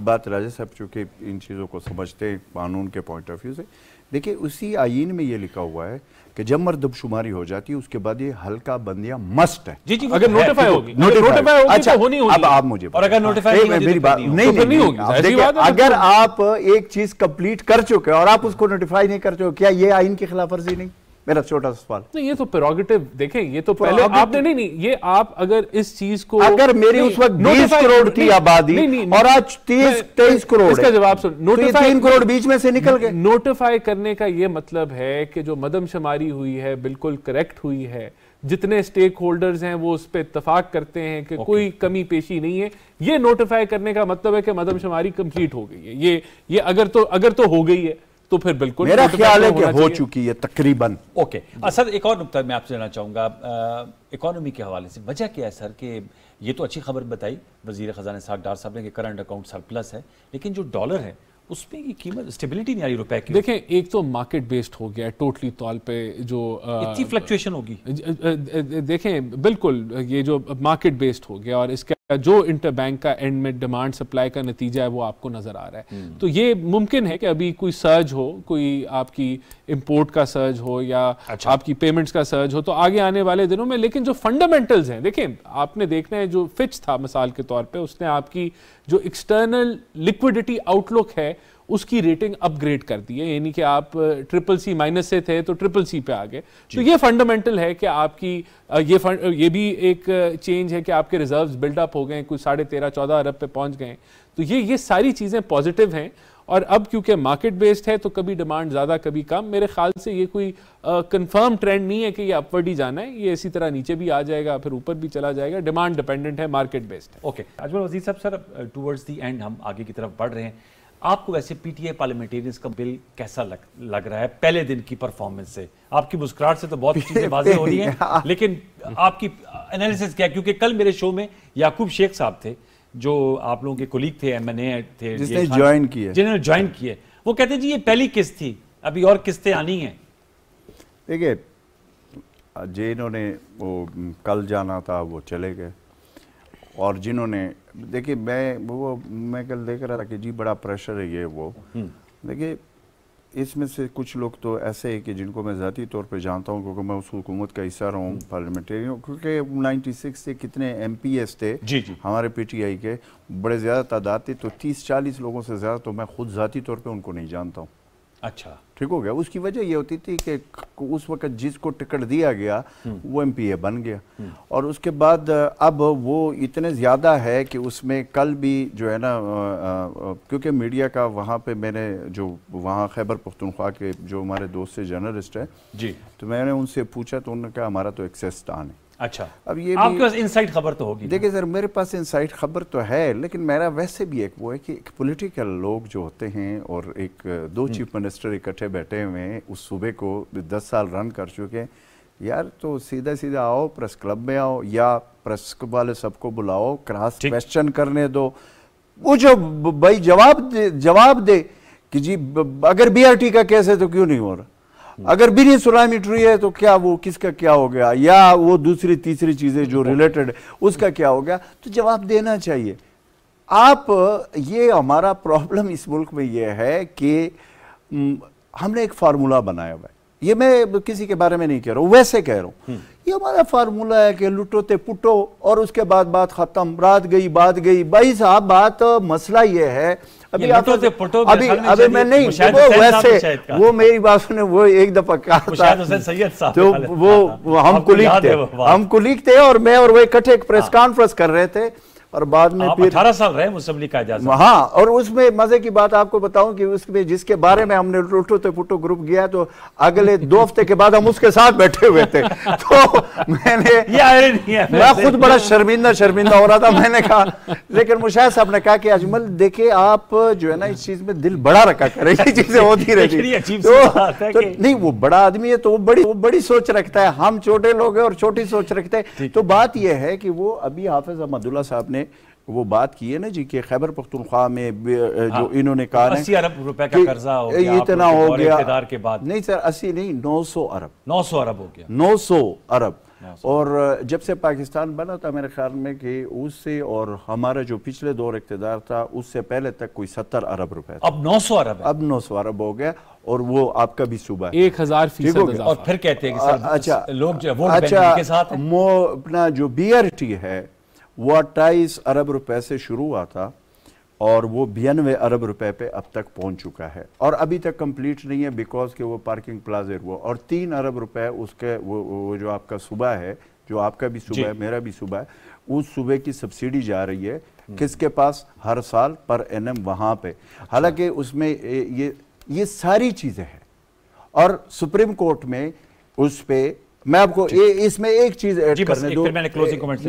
बात राजा साहब चूंकि इन चीज़ों को समझते हैं कानून के पॉइंट ऑफ व्यू से, देखिए उसी आईन में ये लिखा हुआ है कि जब मर्दमशुमारी हो जाती है उसके बाद ये हल्का बंदियां मस्ट है। जी, अगर नोटिफाई होगी अच्छा, तो होनी होगी। अब आप मुझे और अगर नोटिफाई मेरी बात नहीं होगी। अगर आप एक चीज कंप्लीट कर चुके और आप उसको नोटिफाई नहीं कर चुके, क्या ये आइन की खिलाफ वर्जी नहीं? मेरा छोटा सा सवाल। नहीं, ये तो प्रेरोगेटिव देखें, ये तो पहले आपने नहीं, ये आप अगर इस चीज को, अगर मेरी उस वक्त 20 करोड़ थी आबादी और आज 23 करोड़, इसका जवाब सुन, नोटिफाई 3 करोड़ बीच में से निकल गए। नोटिफाई करने का ये मतलब है कि जो मदमशुमारी हुई है बिल्कुल करेक्ट हुई है, जितने स्टेक होल्डर्स हैं वो उस पर इत्तफाक करते हैं कि कोई कमी पेशी नहीं है। ये नोटिफाई करने का मतलब है कि मदमशुमारी कंप्लीट हो गई है। ये अगर तो हो गई है तो फिर बिल्कुल मेरा ख्याल है कि हो चुकी है तकरीबन। ओके सर, एक और नुकता मैं आपसे जानना चाहूँगा इकोनॉमी के हवाले से। वजह क्या है सर कि ये तो अच्छी खबर बताई वज़ीर ख़जाना इसहाक़ डार साहब ने कि करंट अकाउंट सरप्लस है, लेकिन जो डॉलर है उसमें ये कीमत स्टेबिलिटी नहीं आ रही रुपए की। देखें, एक तो मार्केट बेस्ड हो गया टोटली तौर पे, जो इतनी फ्लक्चुएशन होगी। देखें बिल्कुल ये जो मार्केट बेस्ड हो गया, और इसका जो इंटरबैंक का एंड में डिमांड सप्लाई का नतीजा है वो आपको नजर आ रहा है। तो ये मुमकिन है कि अभी कोई सर्ज हो, कोई आपकी इंपोर्ट का सर्ज हो या आपकी पेमेंट्स का सर्ज हो, तो आगे आने वाले दिनों में। लेकिन जो फंडामेंटल्स हैं, देखें आपने देखना है, जो फिच था मिसाल के तौर पे, उसने आपकी जो एक्सटर्नल लिक्विडिटी आउटलुक है उसकी रेटिंग अपग्रेड कर दी है, यानी कि आप CCC- से थे तो CCC पे आ गए। तो ये फंडामेंटल है कि आपकी ये भी एक चेंज है कि आपके रिजर्व्स बिल्डअप हो गए, कुछ 13.5-14 अरब पे पहुंच गए। तो ये सारी चीज़ें पॉजिटिव हैं। और अब क्योंकि मार्केट बेस्ड है तो कभी डिमांड ज़्यादा कभी कम। मेरे ख्याल से ये कोई कंफर्म ट्रेंड नहीं है कि ये अपवर्ड ही जाना है, ये इसी तरह नीचे भी आ जाएगा फिर ऊपर भी चला जाएगा। डिमांड डिपेंडेंट है, मार्केट बेस्ड है। ओके अजमल वज़ीर साहब, सर टूवर्ड्स दी एंड हम आगे की तरफ बढ़ रहे हैं। आपको वैसे PTI पार्लियामेंटेरियंस का बिल कैसा लग रहा है पहले दिन की परफॉर्मेंस से? आपकी मुस्कुराहट से तो बहुत चीजें वाज़ेह हो रही हैं, लेकिन आपकी एनालिसिस क्या है? क्योंकि कल मेरे शो में याकूब शेख साहब थे, जो आप लोगों के कोलीग थे, MNA थे, जिन्होंने ज्वाइन किए, वो कहते जी ये पहली किस्त थी, अभी और किस्तें आनी हैं। देखिए, जिन्होंने वो कल जाना था वो चले गए, और जिन्होंने देखिए मैं कल देख रहा था कि जी बड़ा प्रेशर है ये वो। देखिए, इसमें से कुछ लोग तो ऐसे हैं कि जिनको मैं ज़ाती तौर पे जानता हूँ, क्योंकि मैं उस हुकूमत का हिस्सा रहा हूँ पार्लियामेंटेरियन, क्योंकि 96 से कितने MPs थे जी हमारे PTI के, बड़े ज़्यादा तादाद थी। तो 30-40 लोगों से ज़्यादा तो मैं खुद ज़ाती तौर पे उनको नहीं जानता हूँ। अच्छा, ठीक हो गया। उसकी वजह ये होती थी कि उस वक्त जिसको टिकट दिया गया वो MPA बन गया, और उसके बाद अब वो इतने ज़्यादा है कि उसमें कल भी जो है ना, क्योंकि मीडिया का वहाँ पे मैंने जो वहाँ खैबर पख्तूनख्वा के जो हमारे दोस्त से जर्नलिस्ट है जी, तो मैंने उनसे पूछा तो उन्होंने कहा हमारा तो एक्सेस टान है। अच्छा, अब ये आपके पास इनसाइड खबर तो होगी? देखिए सर, मेरे पास इनसाइड खबर तो है, लेकिन मेरा वैसे भी एक वो है कि एक पॉलिटिकल लोग जो होते हैं और एक 2 चीफ मिनिस्टर इकट्ठे बैठे हुए हैं, उस सूबे को 10 साल रन कर चुके हैं यार, तो सीधा सीधा आओ प्रेस क्लब में आओ या प्रेस वाले सबको बुलाओ, क्रॉस क्वेश्चन करने दो, वो जो भाई जवाब दे कि जी अगर BRT का केस है तो क्यों नहीं हो रहा, अगर बिनी सुलामी ट्री है तो क्या वो किसका क्या हो गया, या वो दूसरी तीसरी चीजें जो रिलेटेड है उसका क्या हो गया, तो जवाब देना चाहिए। आप ये हमारा प्रॉब्लम इस मुल्क में ये है कि हमने एक फार्मूला बनाया हुआ है, ये मैं किसी के बारे में नहीं कह रहा हूँ, वैसे कह रहा हूँ, ये हमारा फार्मूला है कि लुटो ते पुटो और उसके बाद बात खत्म, रात गई बात गई। भाई साहब बात मसला ये है, अभी आप अभी मैं नहीं वो वैसे वो मेरी बात सुने, वो एक दफा कहा था तो वो हम कुलीग थे और मैं और वो इकट्ठे एक प्रेस कॉन्फ्रेंस कर रहे थे और बाद में फिर 18 साल रहे मुस्लिम का इजाजत। हाँ, और उसमें मजे की बात आपको बताऊं कि उसमें जिसके बारे में हमने लुटो ते पुटो ग्रुप गया तो अगले 2 हफ्ते के बाद हम उसके साथ बैठे हुए थे। तो मैं खुद बड़ा शर्मिंदा हो रहा था। मैंने कहा, लेकिन मुशाहिद साहब ने कहा कि अजमल देखिए आप जो है ना इस चीज में दिल बड़ा रखा करें, ये चीजें होती रहती तो नहीं, वो बड़ा आदमी है तो वो बड़ी सोच रखता है, हम छोटे लोग हैं और छोटी सोच रखते हैं। तो बात यह है कि वो अभी हाफिज अहमदुल्ला साहब ने वो बात की है ना जी कि खैबर पख्तूनख्वा में जो इन्होंने कहा 80 अरब रुपए का कर्जा हो गया, इतना हो गया इक़्तिदार के बाद। नहीं सर 80 नहीं 900 अरब 900 अरब हो गया, 900 अरब। और जब से पाकिस्तान बना था मेरे ख्याल में कि उससे और हमारा जो पिछले दौर इक़्तिदार था उससे पहले तक कोई 70 अरब रुपए, अब 900 अरब है। अब 900 अरब हो गया और वो आपका भी सूबा 1000%। और फिर कहते हैं कि सर अच्छा लोग जो वोट बैंक के साथ वो अपना जो BRT है वो 28 अरब रुपए से शुरू हुआ था और वो 92 अरब रुपए पे अब तक पहुंच चुका है और अभी तक कंप्लीट नहीं है बिकॉज के वो पार्किंग प्लाजा हुआ। और 3 अरब रुपए उसके वो जो आपका सूबा है, जो आपका भी सूबा है मेरा भी सूबा है, उस सूबे की सब्सिडी जा रही है किसके पास, हर साल पर एनएम वहां पे। हालांकि उसमें ये सारी चीजें हैं और सुप्रीम कोर्ट में उस पे मैं आपको इसमें एक चीज ऐड करने दो,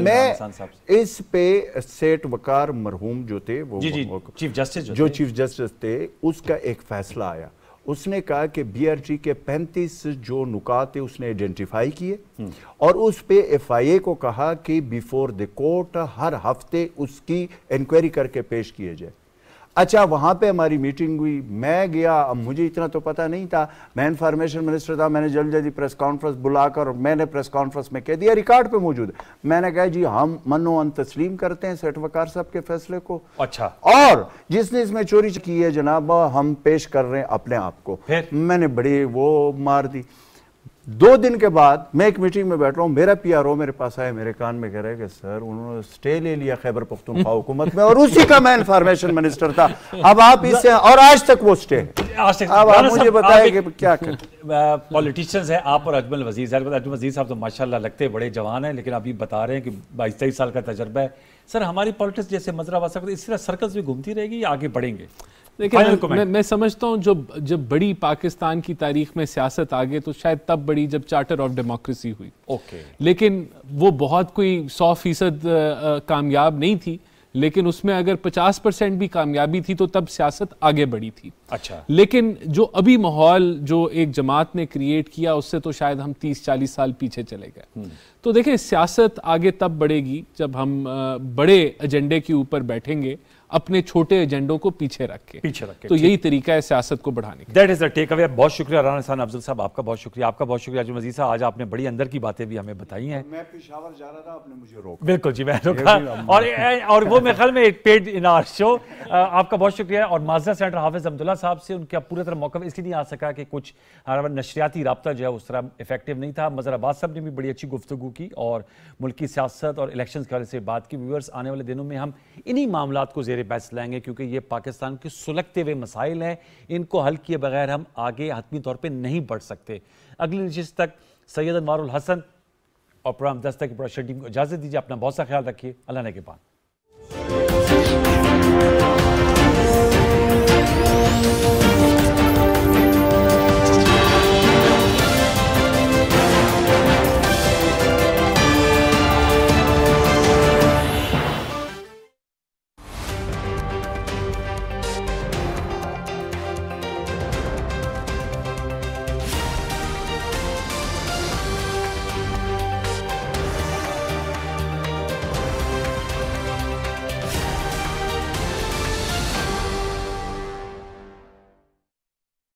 मैं इस पे सेठ वकार मरहूम जो थे वो चीफ जस्टिस थे, उसका एक फैसला आया। उसने कहा कि BRT के 35 जो नुकात थे उसने आइडेंटिफाई किए और उस पे FIA को कहा कि बिफोर द कोर्ट हर हफ्ते उसकी इंक्वायरी करके पेश किए जाए। अच्छा, वहां पे हमारी मीटिंग हुई, मैं गया, अब मुझे इतना तो पता नहीं था, मैं इंफॉर्मेशन मिनिस्टर था, मैंने जल्दी प्रेस कॉन्फ्रेंस बुलाकर मैंने प्रेस कॉन्फ्रेंस में कह दिया, रिकॉर्ड पे मौजूद है, मैंने कहा जी हम मनो अन तस्लीम करते हैं सेठ वकार साहब के फैसले को। अच्छा, और जिसने इसमें चोरी की है जनाब हम पेश कर रहे हैं अपने आप को। मैंने बड़ी वो मार दी। 2 दिन के बाद मैं एक मीटिंग में बैठ रहा हूँ, मेरा PRO मेरे पास आया, मेरे कान में कह रहे कि सर उन्होंने स्टे ले लिया खैबर पख्तूनख्वा हुकूमत में और उसी का मैं इंफॉर्मेशन मिनिस्टर था। अब आप इससे और आज तक वो स्टे है। अब आप मुझे बताएं कि क्या करें। पॉलिटिशियंस हैं आप और अजमल वजीर साहब। अजमल वजीर साहब तो माशाल्लाह लगते बड़े जवान हैं, लेकिन अभी बता रहे हैं कि 22-23 साल का तजर्बा है। सर हमारी पॉलिटिक्स जैसे मजरा वसा इस तरह सर्कल्स भी घूमती रहेगी या आगे बढ़ेंगे? देखिए मैं समझता हूँ जब बड़ी पाकिस्तान की तारीख में सियासत आगे तो शायद तब बड़ी जब चार्टर ऑफ डेमोक्रेसी हुई। लेकिन वो बहुत कोई 100% कामयाब नहीं थी, लेकिन उसमें अगर 50% भी कामयाबी थी तो तब सियासत आगे बढ़ी थी। अच्छा, लेकिन जो अभी माहौल जो एक जमात ने क्रिएट किया उससे तो शायद हम 30-40 साल पीछे चले गए। तो देखिए सियासत आगे तब बढ़ेगी जब हम बड़े एजेंडे के ऊपर बैठेंगे अपने छोटे एजेंडों को पीछे रख के। तो यही तरीका है सियासत को बढ़ाने का। That is the takeaway. बहुत शुक्रिया राना हसन अफजल साहब, आपका बहुत शुक्रिया। आपका बहुत शुक्रिया अजमल वजीर साहब, आज आपने बड़ी अंदर की बातें भी हमें बताई हैं। मैं पेशावर जा रहा था, आपने मुझे रोका। बिल्कुल जी, मैं रोका और वो मेरे ख्याल में एक पेड इन आवर शो। आपका बहुत शुक्रिया। और माजरा सेनेटर हाफिज अब्दुल्ला साहब से उनका पूरी तरह मौका इसलिए नहीं आ सका कि कुछ नशरियाती राब्ता जो है उस तरह इफेक्टिव नहीं था। मजहर अब्बास साहब ने भी बड़ी अच्छी गुफ्तगू की और मुल्की सियासत और इलेक्शन के हवाले से बात की। व्यूअर्स, आने वाले दिनों में हम इन्हीं मामलात को जेर बहस लाएंगे क्योंकि ये पाकिस्तान के सुलगते हुए मसाइल हैं, इनको हल किए बगैर हम आगे हतमी तौर पे नहीं बढ़ सकते। अगली नशिस्त तक सैयद अनवारुल हसन और प्रोग्राम दस्तक की प्रोडक्शन टीम को इजाजत दीजिए। अपना बहुत सा ख्याल रखिए। अल्लाह ने के बाद।